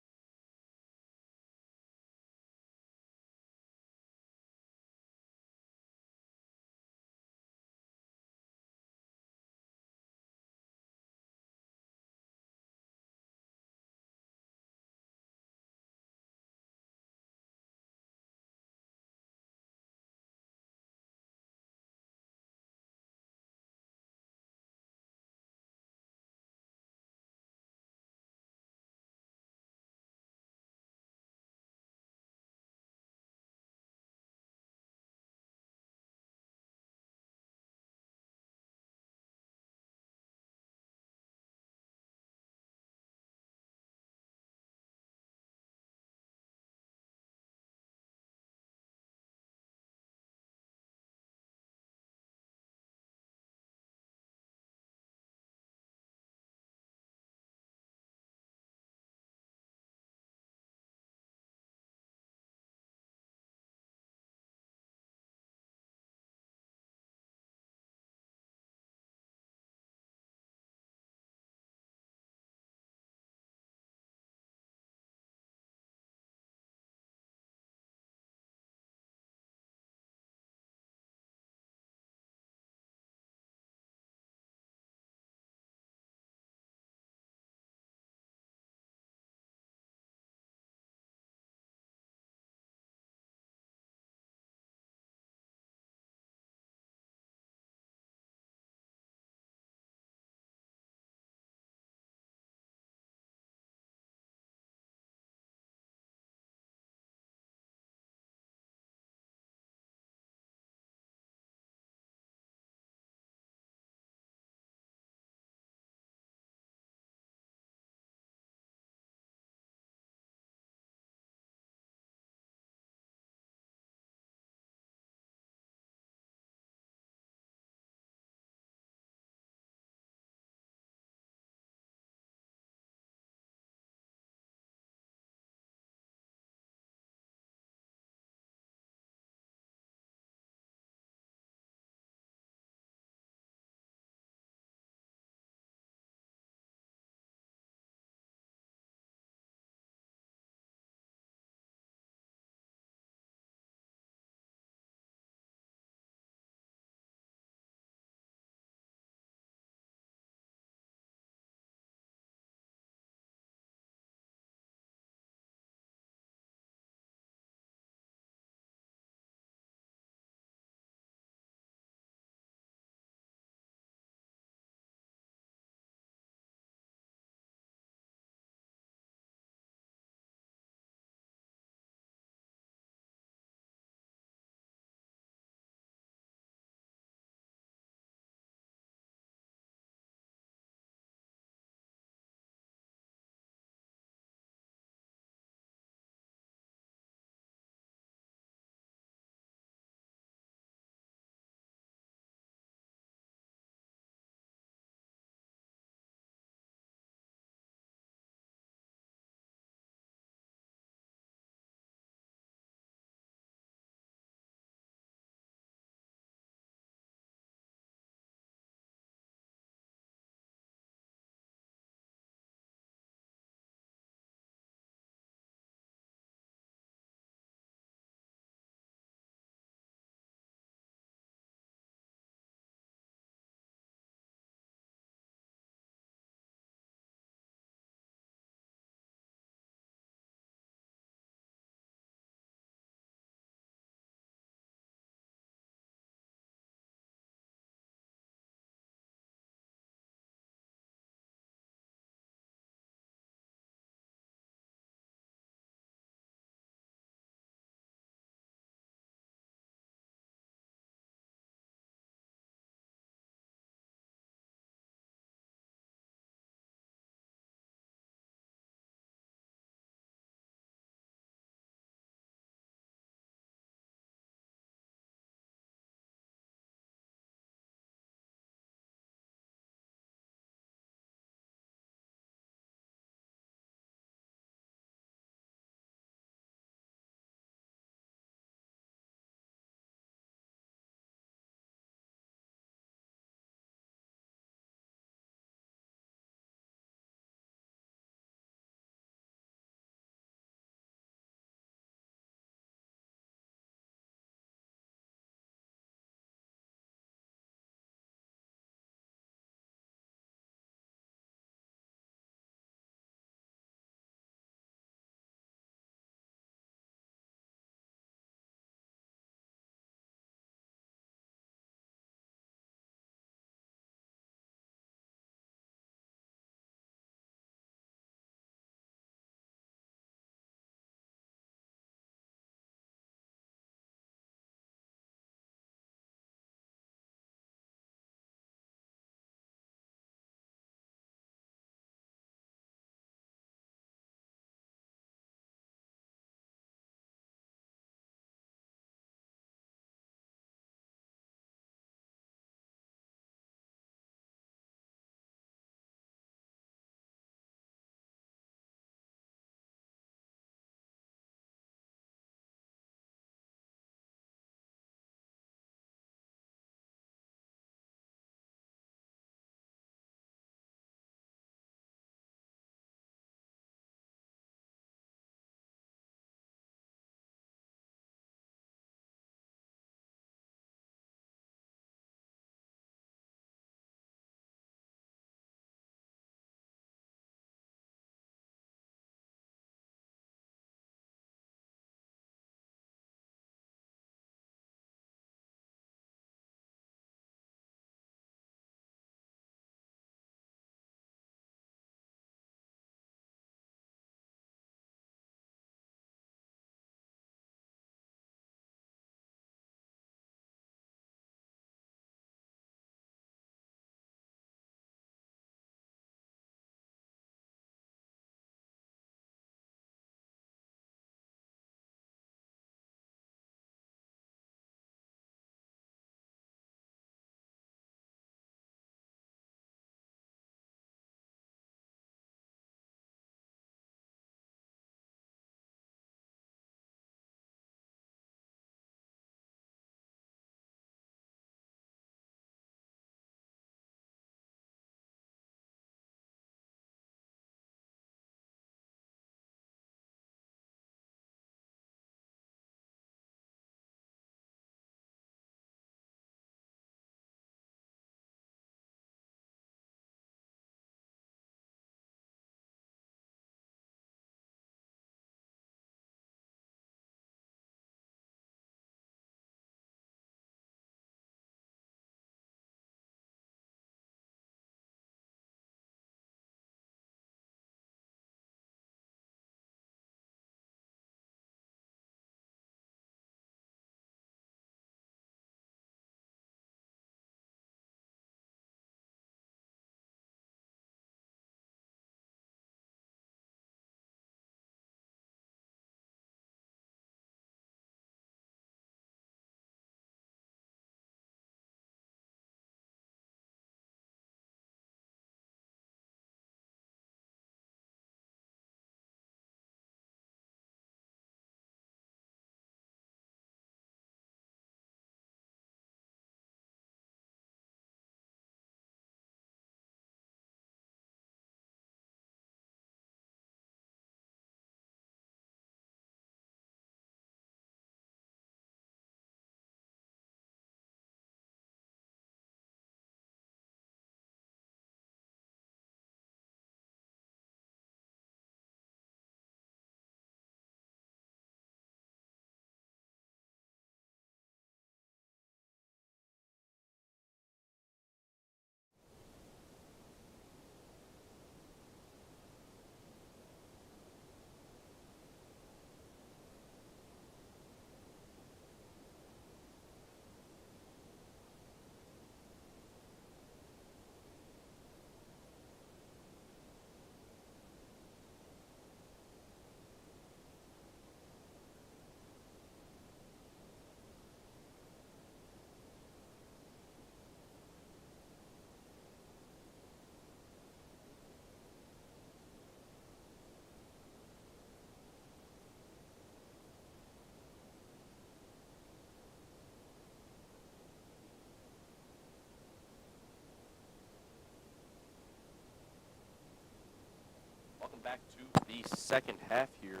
back to the second half here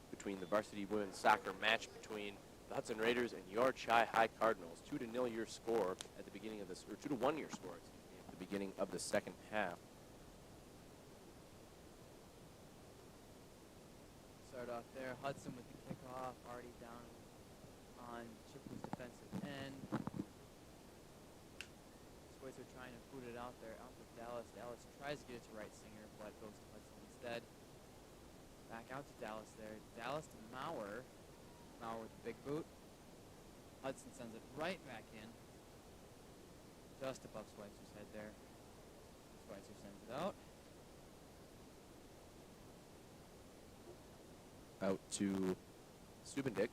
between the varsity women's soccer match between the Hudson Raiders and your Chi-High Cardinals. 2-0 your score at the beginning of this, or 2-1 your score, excuse me, at the beginning of the second half. Start off there. Hudson with the kickoff, already down on Chippewa's defensive end. Boys are trying to boot it out there, out to Dallas. Dallas tries to get it to right Singer, but goes to Hudson instead. Back out to Dallas there. Dallas to Maurer. Maurer with the big boot. Hudson sends it right back in. Just above Schweitzer's head there. Schweitzer sends it out. Out to Stubendick.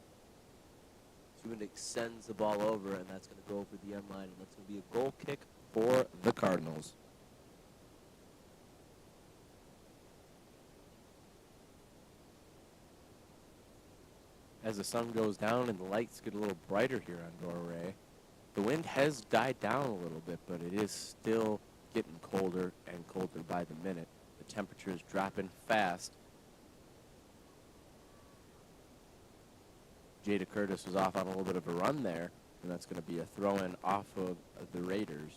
Stubendick sends the ball over, and that's going to go over the end line, and that's going to be a goal kick for the Cardinals. As the sun goes down and the lights get a little brighter here on Dora, the wind has died down a little bit, but it is still getting colder and colder by the minute. The temperature is dropping fast. Jada Curtis was off on a little bit of a run there, and that's going to be a throw-in off of the Raiders.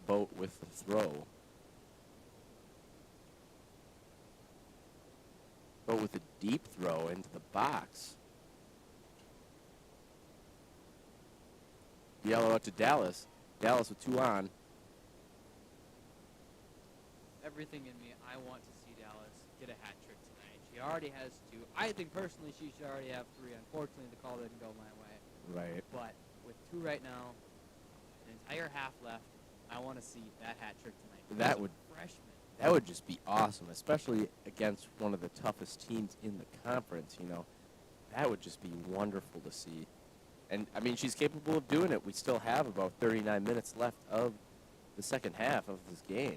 Boat with the throw. Boat with a deep throw into the box. Yellow out to Dallas. Dallas with 2 on. Everything in me, I want to see Dallas get a hat trick tonight. She already has 2. I think personally she should already have 3. Unfortunately, the call didn't go my way. Right. But with 2 right now, an entire half left, I want to see that hat trick tonight. That would freshman. That would just be awesome, especially against one of the toughest teams in the conference, you know. That would just be wonderful to see. And, I mean, she's capable of doing it. We still have about 39 minutes left of the second half of this game.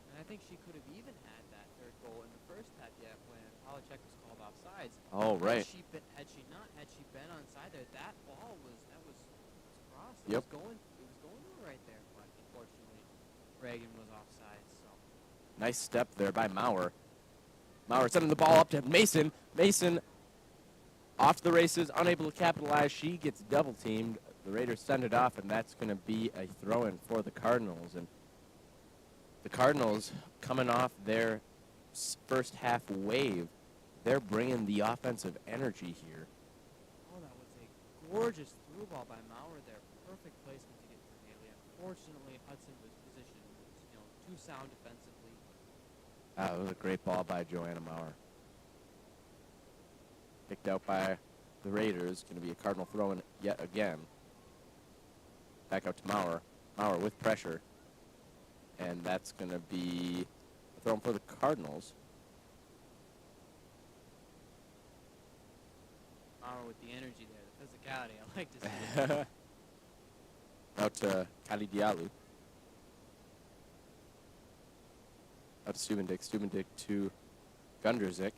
And I think she could have even had that third goal in the first half yet when Polachek was called offsides. Oh, right. Had she been onside there, that ball was crossed. Yep. It was going to her right there, but unfortunately Reagan was offside. So Nice step there by Maurer. Maurer sending the ball up to Mason. Mason off to the races, unable to capitalize. She gets double teamed. The Raiders send it off, and that's going to be a throw-in for the Cardinals. And the Cardinals, coming off their first half wave, they're bringing the offensive energy here. oh, that was a gorgeous through ball by Maurer there. Perfect placement to get to Haley. Unfortunately, Hudson was positioned, too sound defensively. It was a great ball by Joanna Maurer. Picked out by the Raiders. Going to be a Cardinal throw-in yet again. Back out to Maurer. Maurer with pressure. And that's going to be a throw-in for the Cardinals. Maurer with the energy there, the physicality. I like to see it. Out to Kali Diallo. Out to Stubendick. Stubendick to Gunderzik.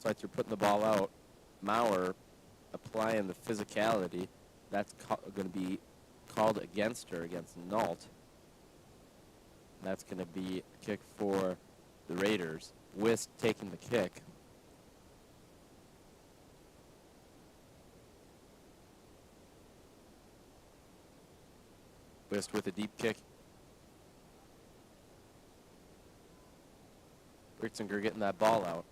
Schweitzer putting the ball out. Maurer applying the physicality. That's going to be called against her, against Nault. And that's going to be a kick for the Raiders. Wist taking the kick. Wist with a deep kick. Ritzinger getting that ball out.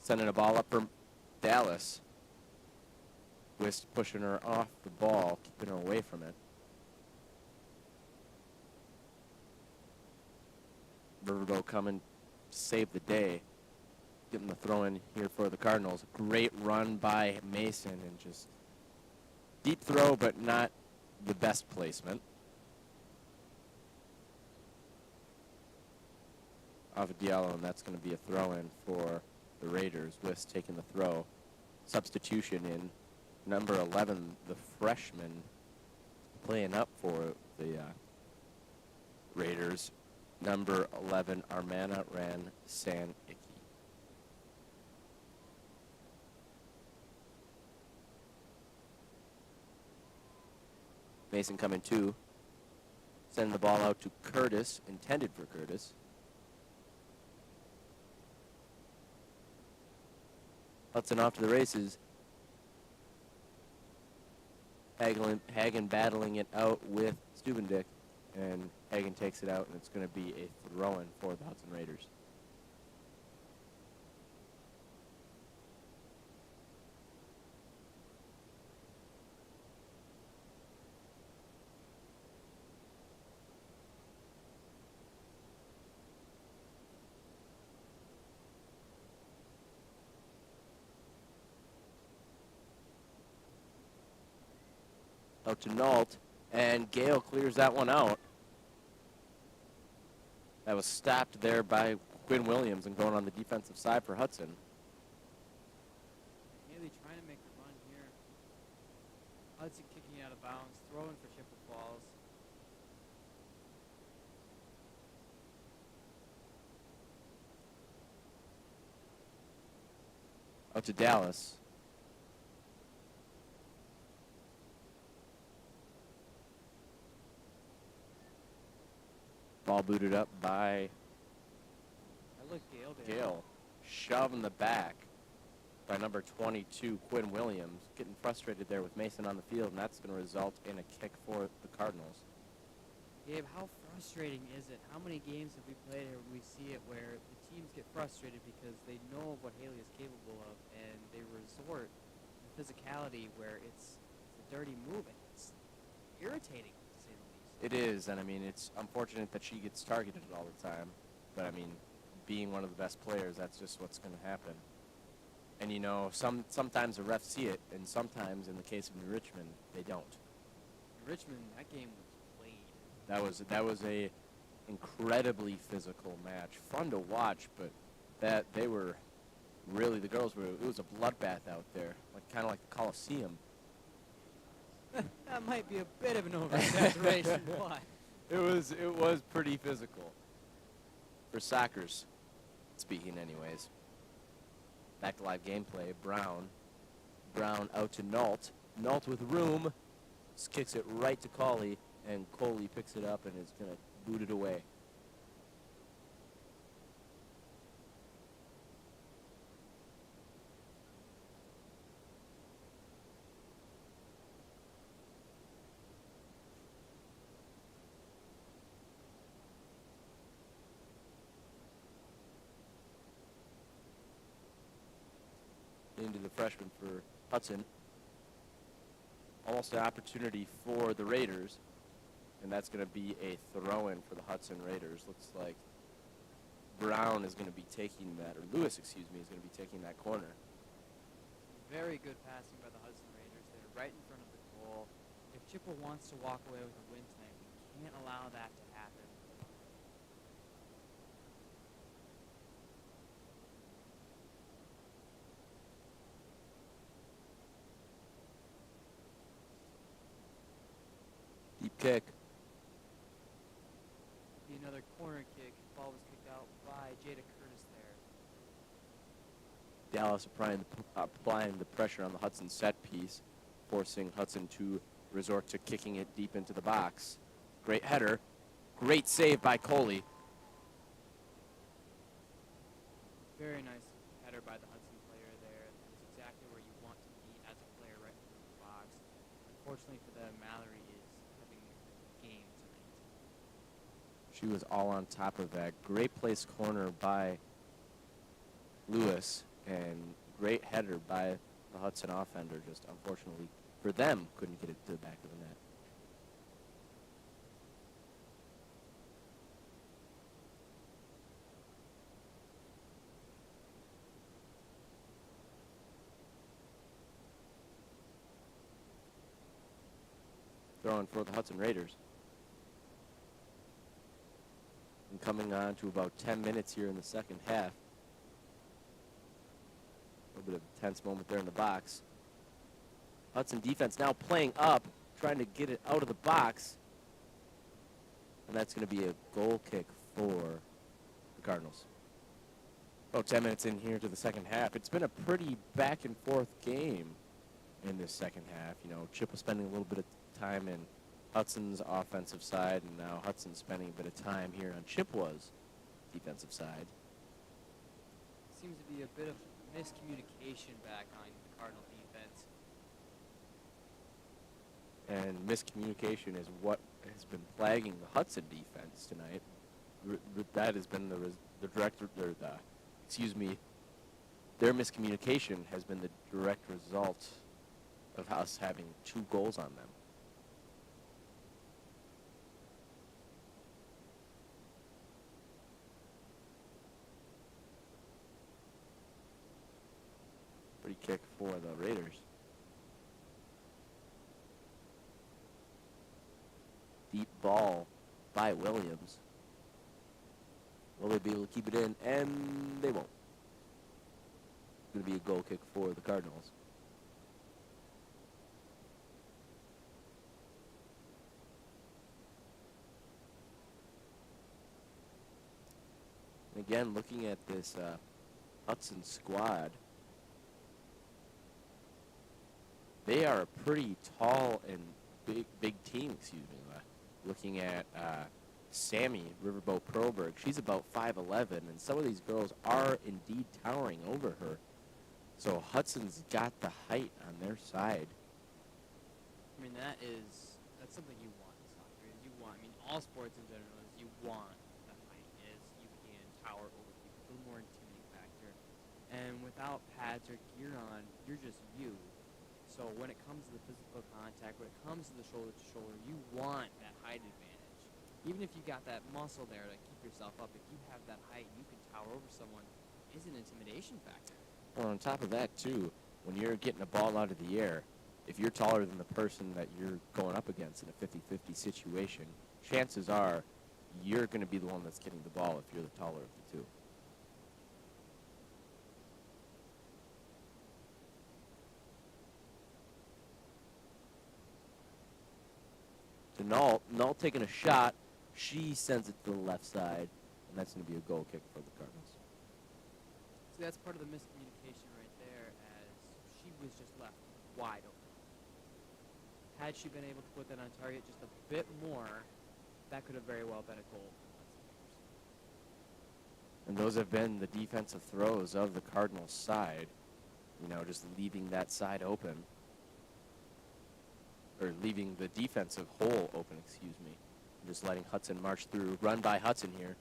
Sending a ball up for Dallas. Wist pushing her off the ball, keeping her away from it. Riverboat coming to save the day. Getting the throw in here for the Cardinals. Great run by Mason and just deep throw, but not the best placement. Off of Diallo, and that's going to be a throw in for the Raiders. Wist taking the throw. Substitution in number 11, the freshman, playing up for the Raiders. Number 11, Armana Ran San Icky. Mason coming to. Sending the ball out to Curtis, intended for Curtis. Hudson off to the races. Hagen battling it out with Stubendick, and Hagen takes it out, and it's going to be a throw-in for the Hudson Raiders. Out to Nault, and Gale clears that one out. That was stopped there by Quinn Williams and going on the defensive side for Hudson. Haley trying to make the run here. Hudson kicking out of bounds, throwing for Chippewa Falls. Out to Dallas. Ball booted up by I look Gale there. Gale. Shove in the back by number 22, Quinn Williams. Getting frustrated there with Mason on the field, and that's going to result in a kick for the Cardinals. Gabe, how frustrating is it? How many games have we played here where we see it where the teams get frustrated because they know what Haley is capable of, and they resort to physicality where it's a dirty move, and it's irritating, to say the least. It is, and I mean, it's unfortunate that she gets targeted all the time. But I mean, being one of the best players, that's just what's going to happen. And you know, sometimes the refs see it, and sometimes, in the case of New Richmond, they don't. In Richmond, that game was played. That was a incredibly physical match, fun to watch, but they were really, the girls were. It was a bloodbath out there, kind of like the Coliseum. That might be a bit of an overexaggeration, but It was pretty physical. For soccer's speaking, anyways. Back to live gameplay. Brown out to Nault. Nault with room. Just kicks it right to Coley, and Coley picks it up and is going to boot it away. Into the freshman for Hudson. Almost an opportunity for the Raiders, and that's going to be a throw-in for the Hudson Raiders. Looks like Brown is going to be taking that, or Lewis, excuse me, is going to be taking that corner. very good passing by the Hudson Raiders. They're right in front of the goal. If Chippewa wants to walk away with a win tonight, we can't allow that to happen. Deep kick. Be another corner kick. Ball was kicked out by Jada Curtis there. Dallas applying the pressure on the Hudson set piece, forcing Hudson to resort to kicking it deep into the box. Great header. Great save by Coley. Very nice header by the Hudson player there. That's exactly where you want to be as a player, right in front of the box. Unfortunately for them, Mallory is having a game tonight. She was all on top of that. Great place corner by Lewis, and great header by the Hudson offender. Just unfortunately for them, couldn't get it to the back of the net. Throwing for the Hudson Raiders. And coming on to about 10 minutes here in the second half. A little bit of a tense moment there in the box. Hudson defense now playing up, trying to get it out of the box. And that's going to be a goal kick for the Cardinals. About 10 minutes in here to the second half. It's been a pretty back and forth game in this second half. You know, Chip was spending a little bit of time in Hudson's offensive side, and now Hudson's spending a bit of time here on Chippewa's defensive side. Seems to be a bit of miscommunication back on the Cardinal defense. And miscommunication is what has been plaguing the Hudson defense tonight. That has been the direct, or the, excuse me, their miscommunication has been the direct result of us having 2 goals on them. Free kick for the Raiders. Deep ball by Williams. Will they be able to keep it in? And they won't. It's going to be a goal kick for the Cardinals. And again, looking at this Hudson squad, they are a pretty tall and big team, excuse me. Looking at Sammy Riverboat Perlberg, she's about 5'11", and some of these girls are indeed towering over her. So Hudson's got the height on their side. I mean, that's something you want in soccer. You want, I mean, all sports in general is you want the height, is you can tower over people. It's a little more intimidating factor. And without pads or gear on, you're just you. So when it comes to the physical contact, when it comes to the shoulder-to-shoulder, you want that height advantage. Even if you got that muscle there to keep yourself up, if you have that height, you can tower over someone, is an intimidation factor. Well, on top of that, too, when you're getting a ball out of the air, if you're taller than the person that you're going up against in a 50-50 situation, chances are you're going to be the one that's getting the ball if you're the taller of the two. Null taking a shot. She sends it to the left side, and that's going to be a goal kick for the Cardinals. See, that's part of the miscommunication right there, as she was just left wide open. Had she been able to put that on target just a bit more, that could have very well been a goal. And those have been the defensive throws of the Cardinals' side. You know, just leaving that side open. Or leaving the defensive hole open, excuse me. Just letting Hudson march through. Run by Hudson here.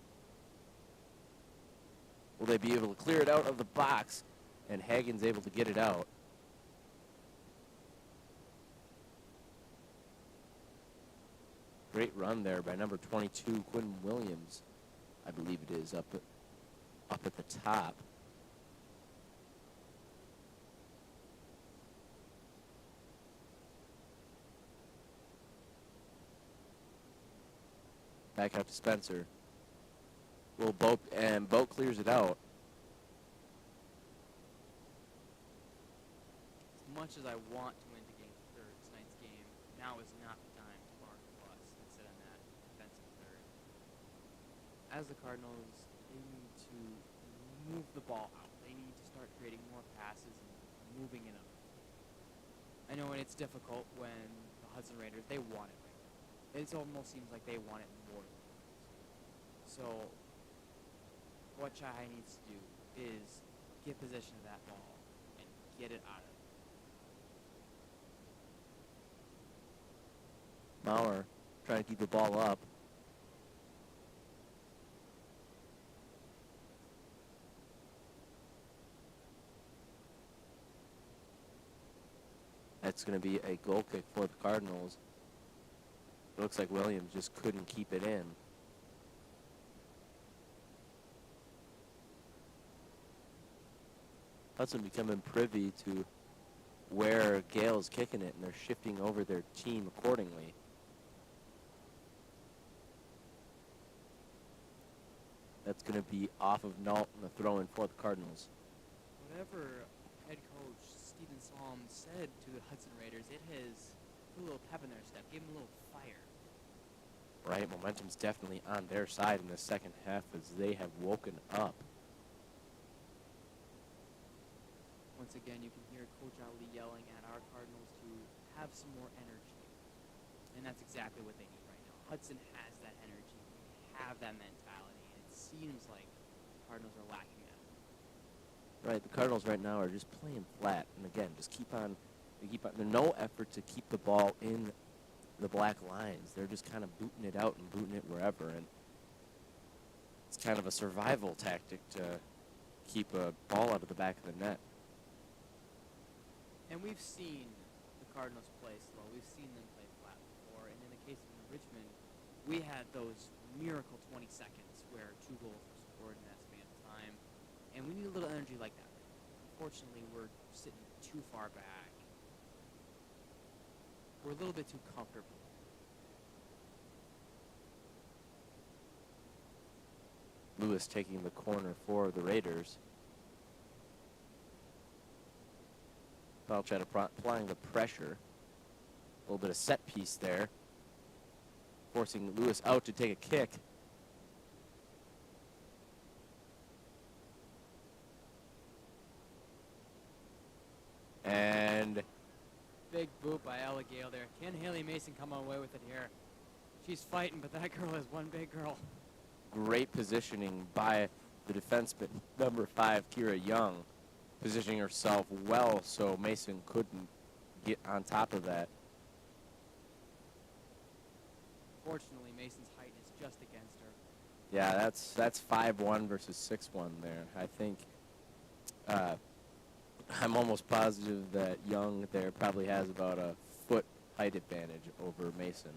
Will they be able to clear it out of the box? And Hagen's able to get it out. Great run there by number 22, Quinn Williams. I believe it is up at the top. Back out to Spencer. Little Boat, and Boat clears it out. As much as I want to win tonight's game, now is not the time to mark plus and sit on that defensive third. As the Cardinals, they need to move the ball out. They need to start creating more passes and moving it up. I know, and it's difficult when the Hudson Raiders, they want it right now. It almost seems like they want it more than the Cardinals. So what Chai needs to do is get possession of that ball and get it out of it. Maurer trying to keep the ball up. That's going to be a goal kick for the Cardinals. It looks like Williams just couldn't keep it in. Hudson becoming privy to where Gale's kicking it, and they're shifting over their team accordingly. That's going to be off of Nault and the throw-in for the Cardinals. Whatever head coach Stephen Salm said to the Hudson Raiders, it has put a little pep in their step, gave them a little fire. Right, momentum's definitely on their side in the second half as they have woken up. Once again, you can hear Coach Ali yelling at our Cardinals to have some more energy. and that's exactly what they need right now. Hudson has that energy, have that mentality, and it seems like Cardinals are lacking that. Right, the Cardinals right now are just playing flat, and again, just keep on. There's no effort to keep the ball in the black lines. They're just kind of booting it out and booting it wherever, and it's kind of a survival tactic to keep a ball out of the back of the net. And we've seen the Cardinals play slow. We've seen them play flat before, and in the case of Richmond, we had those miracle 20 seconds where 2 goals were scored in that span of time, and we need a little energy like that. Unfortunately, we're sitting too far back. We're a little bit too comfortable. Lewis taking the corner for the Raiders. Palchett applying the pressure. A little bit of set piece there. Forcing Lewis out to take a kick. And Big boot by Ella Gale there. Can Haley Mason come away with it here? She's fighting, but that girl is one big girl. great positioning by the defenseman, number 5, Kira Young, positioning herself well so Mason couldn't get on top of that. Fortunately, Mason's height is just against her. Yeah, that's 5-1 versus 6-1 there. I think I'm almost positive that Young there probably has about a foot height advantage over Mason.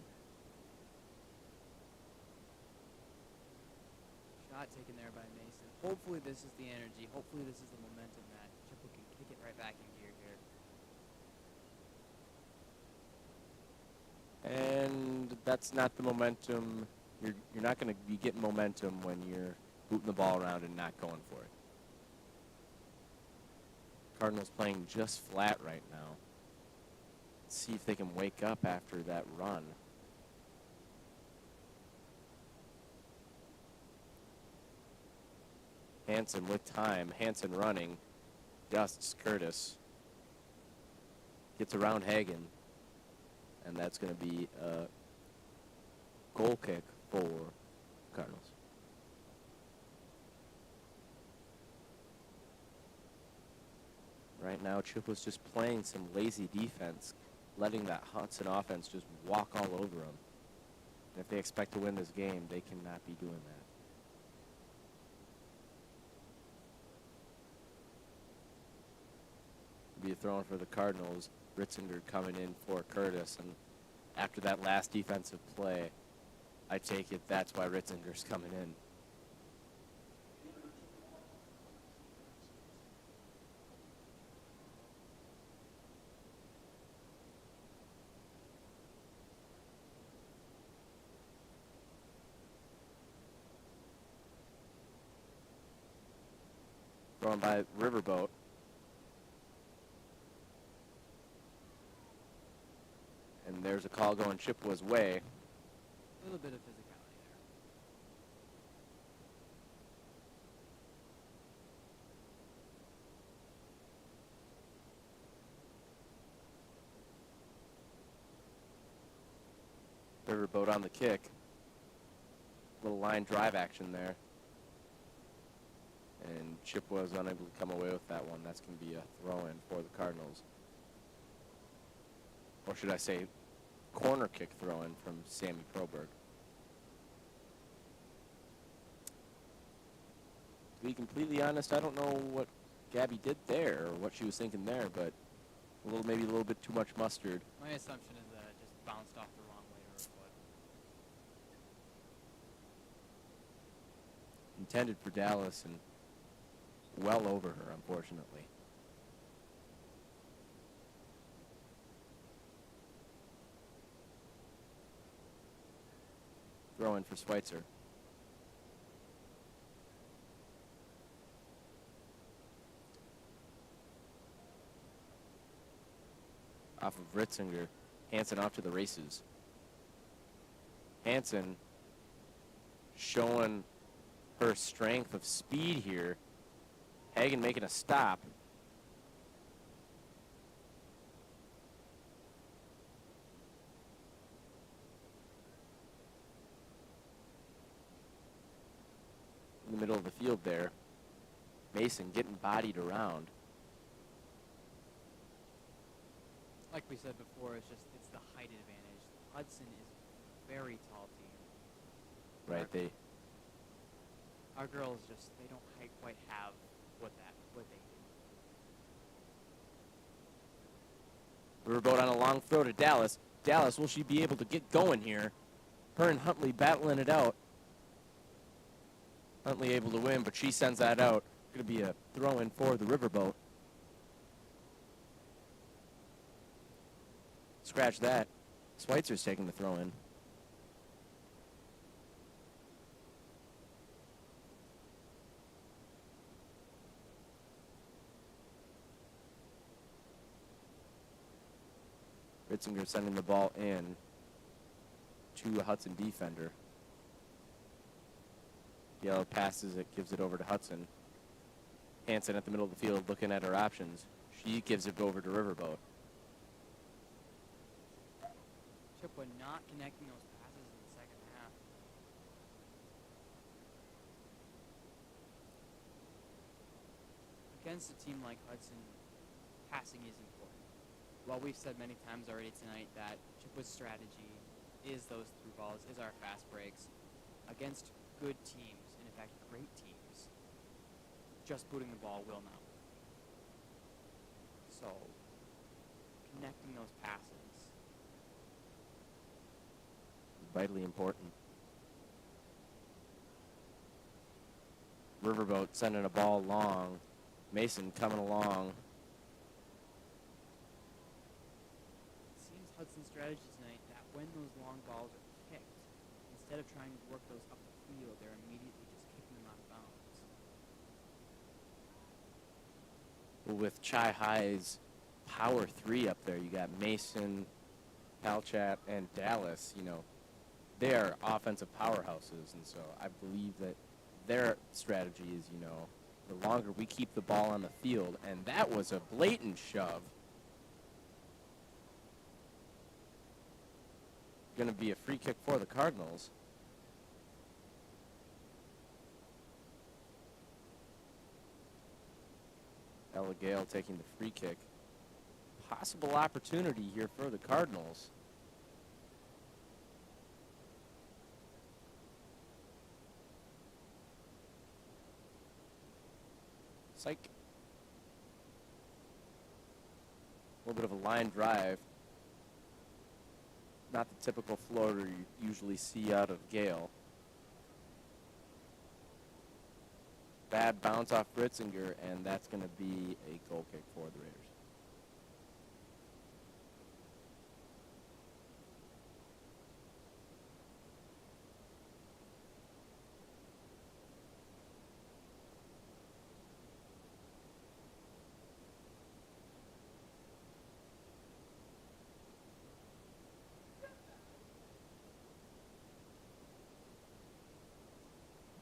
Shot taken there by Mason. Hopefully this is the energy. Hopefully this is the momentum that Chippewa can kick it right back in gear here. And that's not the momentum. You're not going to be getting momentum when you're booting the ball around and not going for it. Cardinals playing just flat right now. Let's see if they can wake up after that run. Hanson with time. Hanson running. Dusts Curtis. Gets around Hagen. And that's going to be a goal kick for Cardinals. Right now, Chippewa's just playing some lazy defense, letting that Hudson offense just walk all over them. And if they expect to win this game, they cannot be doing that. Be a throw-in for the Cardinals. Ritzinger coming in for Curtis, and after that last defensive play, I take it that's why Ritzinger's coming in. Thrown by Riverboat. And there's a call going Chippewa's way. A little bit of physicality there. Riverboat on the kick. Little line drive action there. And Chippewa is unable to come away with that one. That's going to be a throw-in for the Cardinals. Or should I say, corner kick throw-in from Sammy Proberg. To be completely honest, I don't know what Gabby did there or what she was thinking there, but maybe a little bit too much mustard. My assumption is that it just bounced off the wrong way to her foot. Intended for Dallas and well over her, unfortunately. Throw in for Schweitzer. Off of Ritzinger. Hanson off to the races. Hanson showing her strength of speed here. Hagen making a stop. middle of the field there. Mason getting bodied around. Like we said before, it's the height advantage. Hudson is a very tall team. Right, Our girls they don't quite have what they do. Riverboat on a long throw to Dallas. Dallas, will she be able to get going here? Her and Huntley battling it out. Huntley able to win, but she sends that out. Going to be a throw-in for the Riverboat. Scratch that. Schweitzer's taking the throw-in. Ritzinger sending the ball in to a Hudson defender. Yellow passes it, gives it over to Hudson. Hansen at the middle of the field looking at her options. She gives it over to Riverboat. Chippewa not connecting those passes in the second half. Against a team like Hudson, passing is important. Well, we've said many times already tonight that Chippewa's strategy is those through balls, is our fast breaks. Against good teams, and in fact great teams, just booting the ball will not work. So, connecting those passes. Vitally important. Riverboat sending a ball long. Mason coming along. It seems Hudson's strategy tonight that when those long balls are kicked, instead of trying to work those up the field, they're immediately just kicking them out of bounds. Well, with Chi High's power three up there, you got Mason, Palchat, and Dallas, they are offensive powerhouses, and so I believe that their strategy is, the longer we keep the ball on the field, and that was a blatant shove. Going to be a free kick for the Cardinals. Ella Gale taking the free kick. Possible opportunity here for the Cardinals. Psych. A little bit of a line drive. Not the typical floater you usually see out of Gale. Bad bounce off Ritzinger, and that's going to be a goal kick for the Raiders.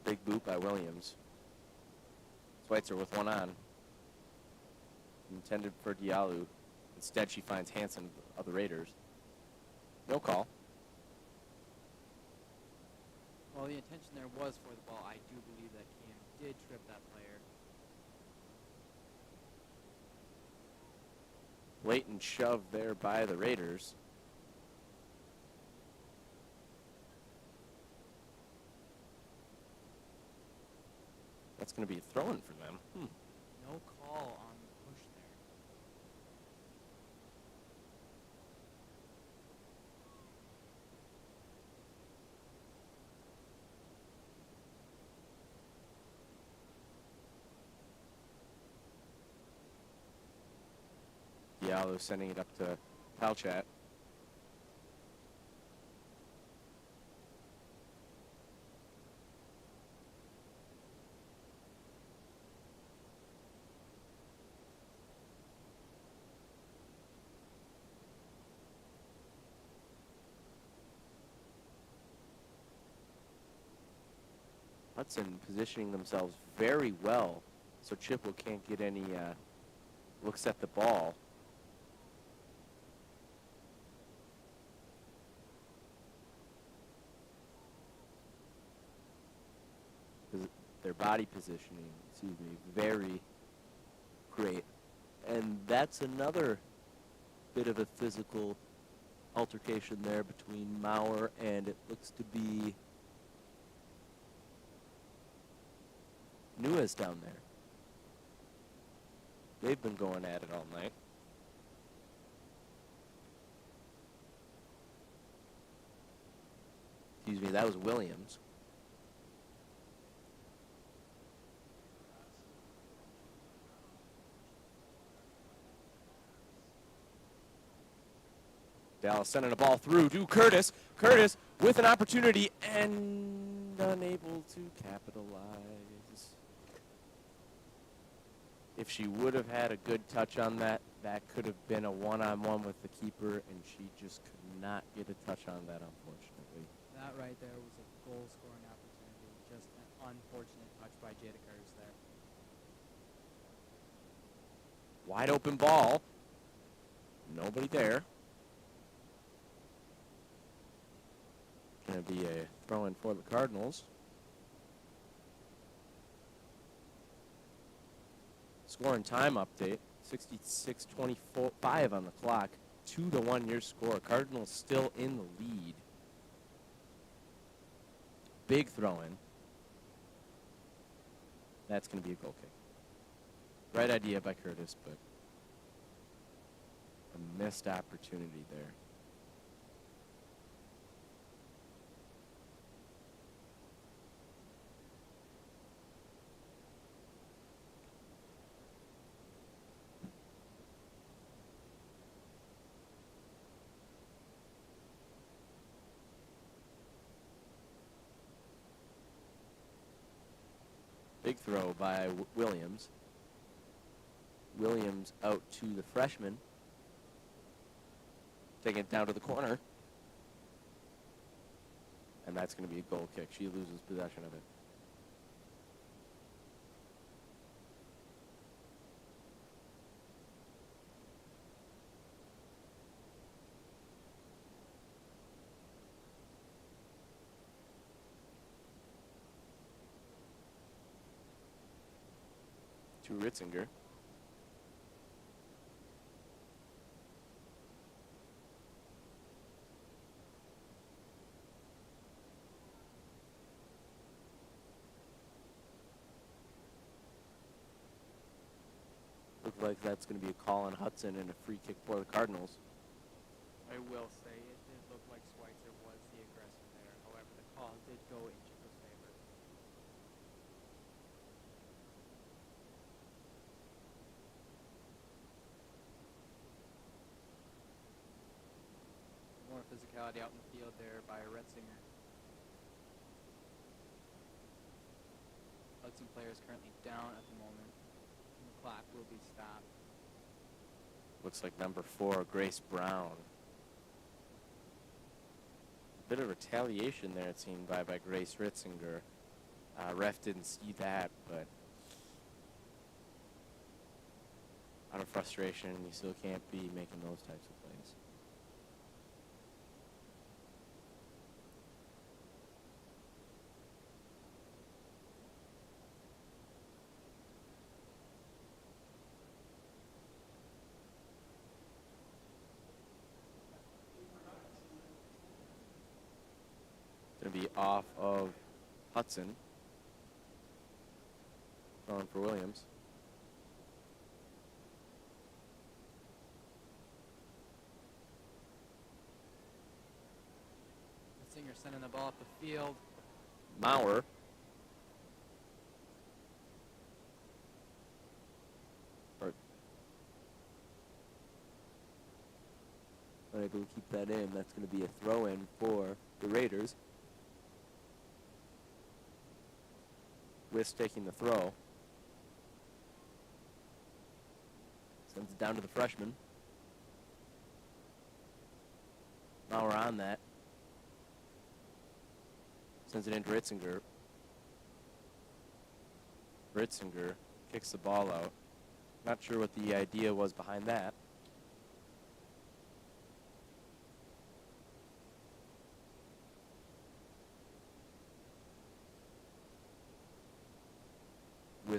Big boot by Williams. Schweitzer with one on. Intended for Diallo. Instead, she finds Hansen of the Raiders. No call. Well, the intention there was for the ball. I do believe that Cam did trip that player. Blatant shove there by the Raiders. That's going to be a throw-in for them. No call on the push there. Diallo sending it up to Palchat. Hudson positioning themselves very well so Chippewa can't get any looks at the ball. They're body positioning, very great. And that's another bit of a physical altercation there between Maurer and it looks to be Nuez down there. They've been going at it all night. Excuse me, that was Williams. Dallas sending a ball through to Curtis. Curtis with an opportunity and unable to capitalize. If she would have had a good touch on that, that could have been a one-on-one with the keeper, and she just could not get a touch on that, unfortunately. That right there was a goal-scoring opportunity. Just an unfortunate touch by Jada Curtis there. Wide open ball. Nobody there. Going to be a throw-in for the Cardinals. Score and time update. 66:25 on the clock. 2-1 your score. Cardinals still in the lead. Big throw-in. That's going to be a goal kick. Right idea by Curtis, but a missed opportunity there. Big throw by Williams. Williams out to the freshman. Taking it down to the corner. And that's going to be a goal kick. She loses possession of it. To Ritzinger. Looks like that's going to be a call on Hudson and a free kick for the Cardinals. I will say it did look like Schweitzer was the aggressor there. However, the call did go in Chippewa's favor. More physicality out in the field there by Retzinger. Hudson player is currently down at the moment. And the clock will be stopped. Looks like number 4, Grace Brown. Bit of retaliation there, it seemed, by Grace Ritzinger. Ref didn't see that, but out of frustration, you still can't be making those types of plays. Going to be off of Hudson. Throwing for Williams. Singer sending the ball up the field. Maurer. Unable to keep that in. That's going to be a throw-in for the Raiders. Wiss taking the throw. Sends it down to the freshman. Maurer on that. Sends it into Ritzinger. Ritzinger kicks the ball out. Not sure what the idea was behind that.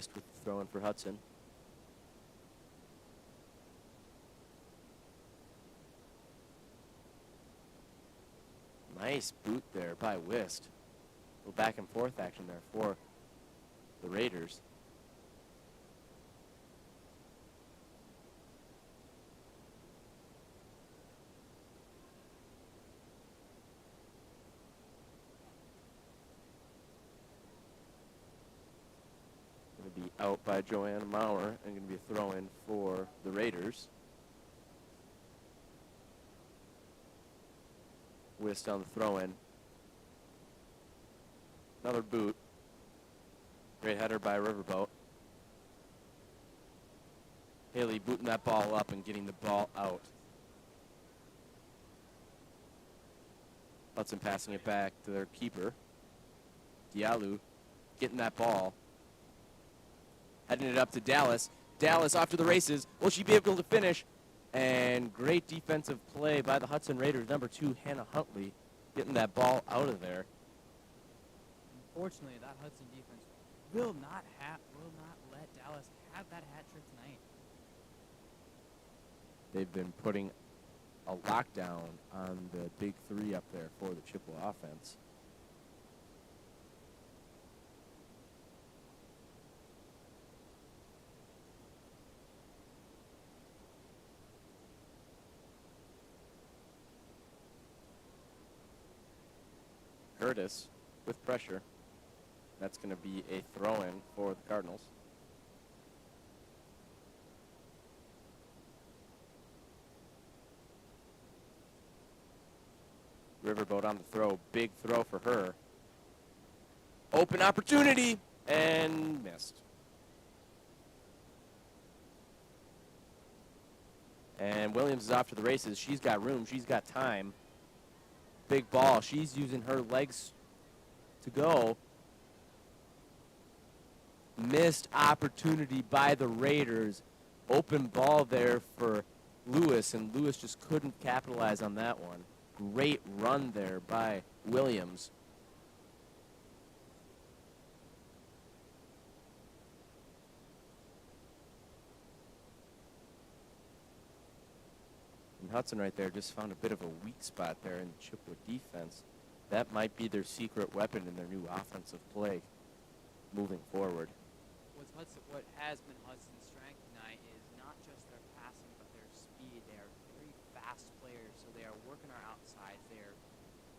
Wist with the throw in for Hudson. Nice boot there by Wist. A little back and forth action there for the Raiders. Going to be out by Joanna Maurer and going to be a throw in for the Raiders. Wist on the throw-in. Another boot. Great header by Riverboat. Haley booting that ball up and getting the ball out. Hudson passing it back to their keeper. Diallo getting that ball. Heading it up to Dallas. Dallas off to the races. Will she be able to finish? And great defensive play by the Hudson Raiders. Number 2, Hannah Huntley, getting that ball out of there. Unfortunately, that Hudson defense will not let Dallas have that hat trick tonight. They've been putting a lockdown on the big 3 up there for the Chippewa offense. Curtis with pressure. That's going to be a throw-in for the Cardinals. Riverboat on the throw. Big throw for her. Open opportunity and missed. And Williams is off to the races. She's got room. She's got time. Big ball. She's using her legs to go. Missed opportunity by the Raiders. Open ball there for Lewis, and Lewis just couldn't capitalize on that one. Great run there by Williams. And Hudson right there just found a bit of a weak spot there in the Chippewa defense. That might be their secret weapon in their new offensive play moving forward. What has been Hudson's strength tonight is not just their passing, but their speed. They are very fast players, so they are working our outsides. They are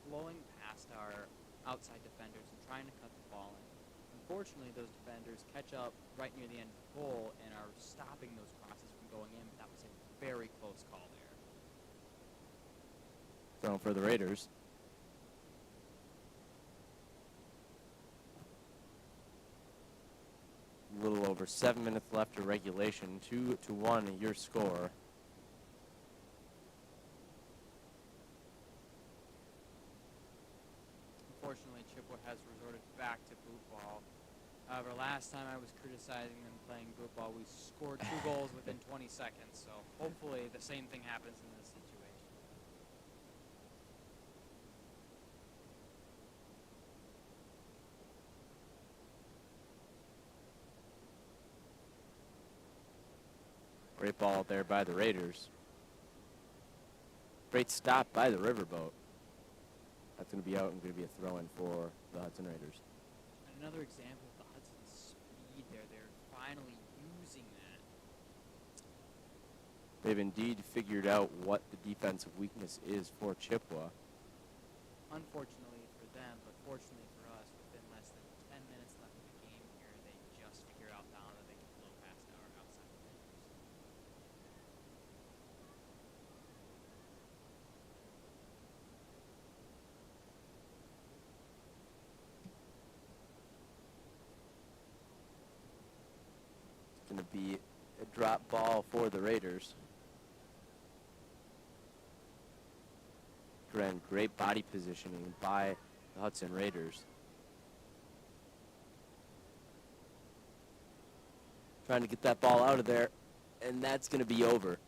flowing past our outside defenders and trying to cut the ball in. Unfortunately, those defenders catch up right near the end of the goal and are stopping those crosses from going in, but that was a very close call there. Thrown for the Raiders. A little over 7 minutes left of regulation. 2-1 your score. Unfortunately, Chippewa has resorted back to boot ball. However, last time I was criticizing them playing boot ball, we scored 2 goals within 20 seconds. So hopefully the same thing happens in this situation. Great ball there by the Raiders. Great stop by the Riverboat. That's going to be out and going to be a throw-in for the Hudson Raiders. Another example of the Hudson's speed there. They're finally using that. They've indeed figured out what the defensive weakness is for Chippewa. Unfortunately for them, but fortunately for us, within less than 10 minutes left of the game here, they just figured out now that they can blow past our outside defenders. It's going to be a drop ball for the Raiders. Again, great body positioning by the Hudson Raiders. Trying to get that ball out of there, and that's going to be over.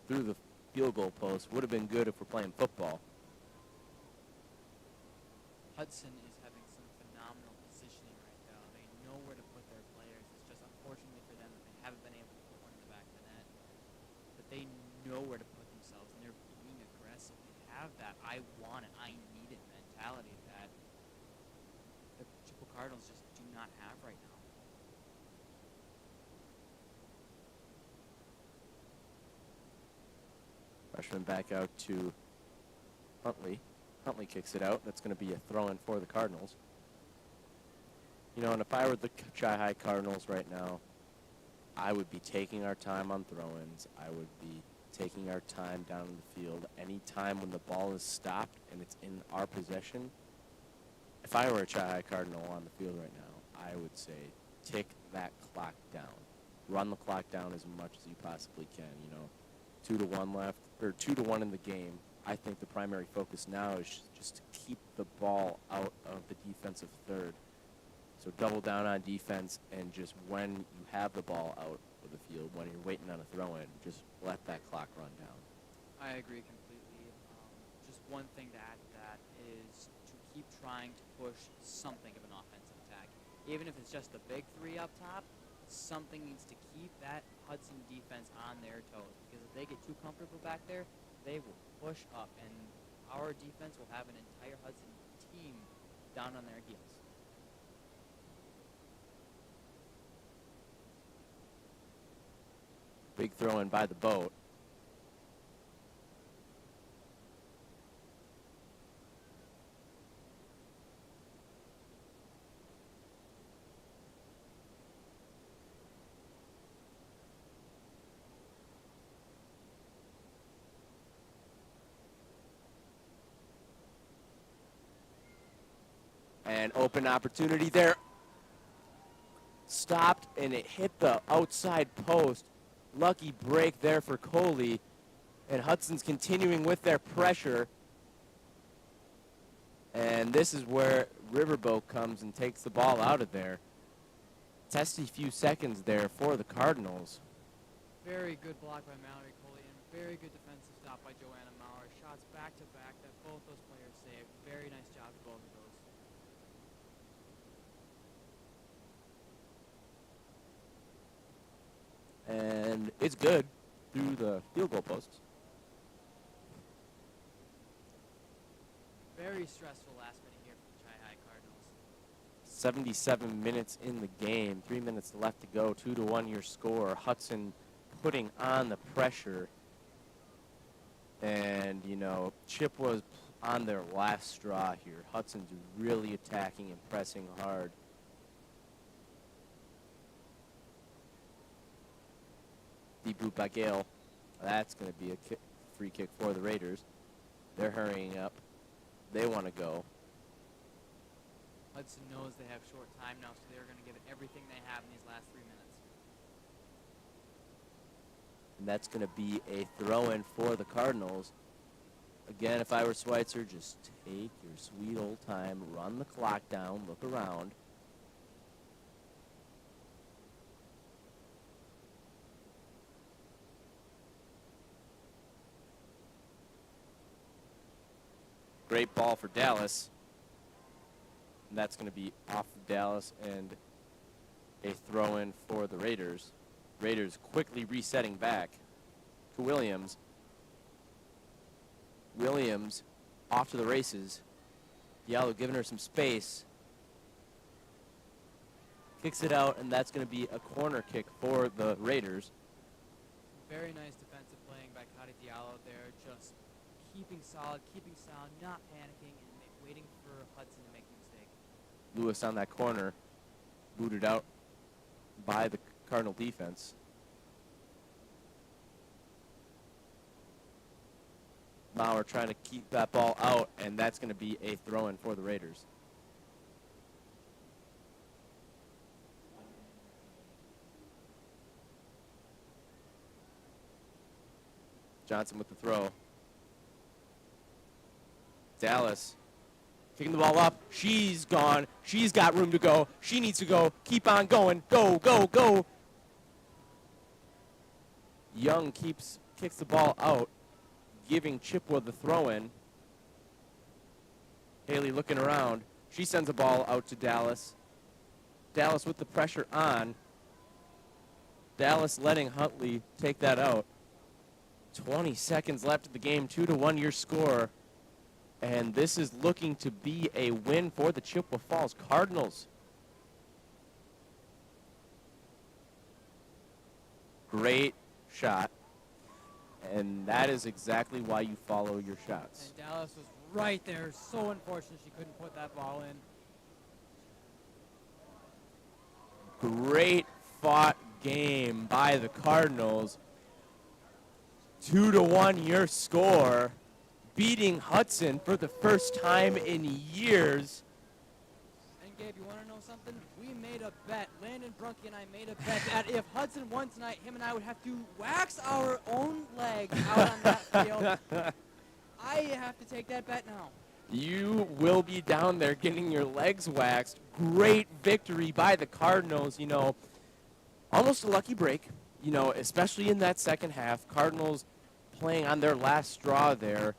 Through the field goal post. Would have been good if we're playing football. Hudson is having some phenomenal positioning right now. They know where to put not have right now. Freshman back out to Huntley. Huntley kicks it out. That's going to be a throw-in for the Cardinals. You know, and if I were the Chi-High Cardinals right now, I would be taking our time on throw-ins. I would be taking our time down in the field. Any time when the ball is stopped and it's in our possession, if I were a Chi-High Cardinal on the field right now, I would say tick that clock down. Run the clock down as much as you possibly can. You know, 2-1 left, or 2-1 in the game. I think the primary focus now is just to keep the ball out of the defensive third. So double down on defense, and just when you have the ball out of the field, when you're waiting on a throw-in, just let that clock run down. I agree completely. Just one thing to add to that is to keep trying to push something of an offensive attack. Even if it's just the big three up top, something needs to keep that Hudson defense on their toes. Because if they get too comfortable back there, they will push up, and our defense will have an entire Hudson team down on their heels. Big throw in by the boat. And open opportunity there. Stopped, and it hit the outside post. Lucky break there for Coley. And Hudson's continuing with their pressure. And this is where Riverboat comes and takes the ball out of there. Testy few seconds there for the Cardinals. Very good block by Mallory Coley, and very good defensive stop by Joanna Maurer. Shots back-to-back that both those players saved. Very nice job to both of those. And it's good through the field goal posts. Very stressful last minute here for the Chi-High Cardinals. 77 minutes in the game, 3 minutes left to go, 2-1 your score. Hudson putting on the pressure. And, you know, Chippewa was on their last straw here. Hudson's really attacking and pressing hard. Deep boot by Gale. That's going to be a free kick for the Raiders. They're hurrying up. They want to go. Hudson knows they have short time now, so they're going to give it everything they have in these last 3 minutes. And that's going to be a throw-in for the Cardinals. Again, if I were Schweitzer, just take your sweet old time, run the clock down, look around. Great ball for Dallas. And that's going to be off of Dallas and a throw-in for the Raiders. Raiders quickly resetting back to Williams. Williams off to the races. Diallo giving her some space. Kicks it out, and that's going to be a corner kick for the Raiders. Very nice defensive playing by Cody Diallo there, just keeping solid, keeping sound, not panicking, and waiting for Hudson to make a mistake. Lewis on that corner, booted out by the Cardinal defense. Maurer trying to keep that ball out, and that's going to be a throw-in for the Raiders. Johnson with the throw. Dallas kicking the ball up. She's gone. She's got room to go. She needs to go. Keep on going. Go, go, go. Young kicks the ball out, giving Chippewa the throw-in. Haley looking around. She sends the ball out to Dallas. Dallas with the pressure on. Dallas letting Huntley take that out. 20 seconds left of the game, 2-1 your score. And this is looking to be a win for the Chippewa Falls Cardinals. Great shot. And that is exactly why you follow your shots. And Dallas was right there. So unfortunate she couldn't put that ball in. Great fought game by the Cardinals. 2-1 your score, beating Hudson for the first time in years. And Gabe, you want to know something? We made a bet. Landon Brunke and I made a bet that if Hudson won tonight, him and I would have to wax our own legs out on that field. I have to take that bet now. You will be down there getting your legs waxed. Great victory by the Cardinals. You know, almost a lucky break, you know, especially in that second half. Cardinals playing on their last straw there,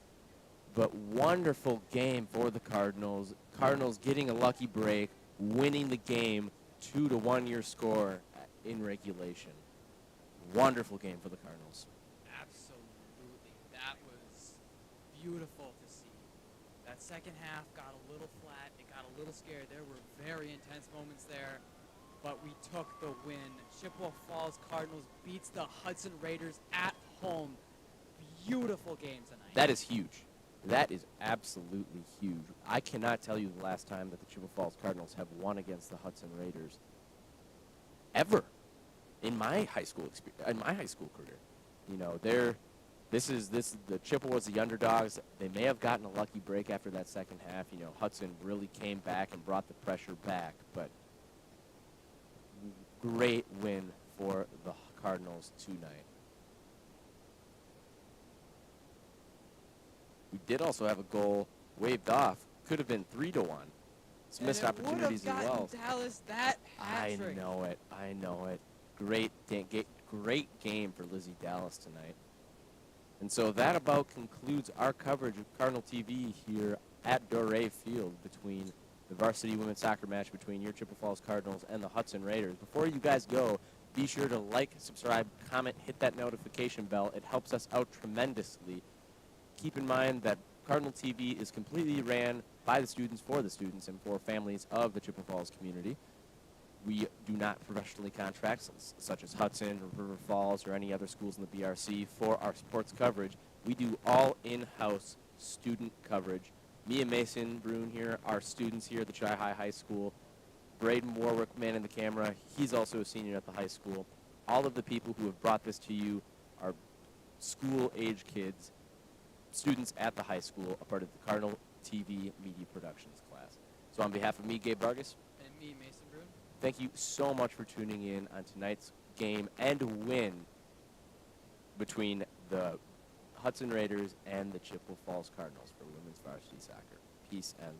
but wonderful game for the Cardinals. Cardinals getting a lucky break, winning the game, 2-1 your score in regulation. Wonderful game for the Cardinals. Absolutely. That was beautiful to see. That second half got a little flat. It got a little scared. There were very intense moments there, but we took the win. Chippewa Falls Cardinals beats the Hudson Raiders at home. Beautiful game tonight. That is huge. That is absolutely huge. I cannot tell you the last time that the Chippewa Falls Cardinals have won against the Hudson Raiders ever in my high school career. You know, the Chippewa's the underdogs. They may have gotten a lucky break after that second half. You know, Hudson really came back and brought the pressure back, but great win for the Cardinals tonight. We did also have a goal waved off. Could have been 3-1. It's missed opportunities as well. Dallas that I know it. Great game for Lizzie Dallas tonight. And so that about concludes our coverage of Cardinal TV here at Doré Field between the varsity women's soccer match between your Chippewa Falls Cardinals and the Hudson Raiders. Before you guys go, be sure to like, subscribe, comment, hit that notification bell. It helps us out tremendously. Keep in mind that Cardinal TV is completely ran by the students, for the students, and for families of the Chippewa Falls community. We do not professionally contract, such as Hudson or River Falls or any other schools in the BRC, for our sports coverage. We do all in-house student coverage. Me and Mason Brune here are students here at the Chi-Hi High School. Braden Warwick, man in the camera, he's also a senior at the high school. All of the people who have brought this to you are school-age kids, students at the high school, a part of the Cardinal TV Media Productions class. So on behalf of me, Gabe Vargas, and me, Mason Brune, thank you so much for tuning in on tonight's game and win between the Hudson Raiders and the Chippewa Falls Cardinals for women's varsity soccer. Peace and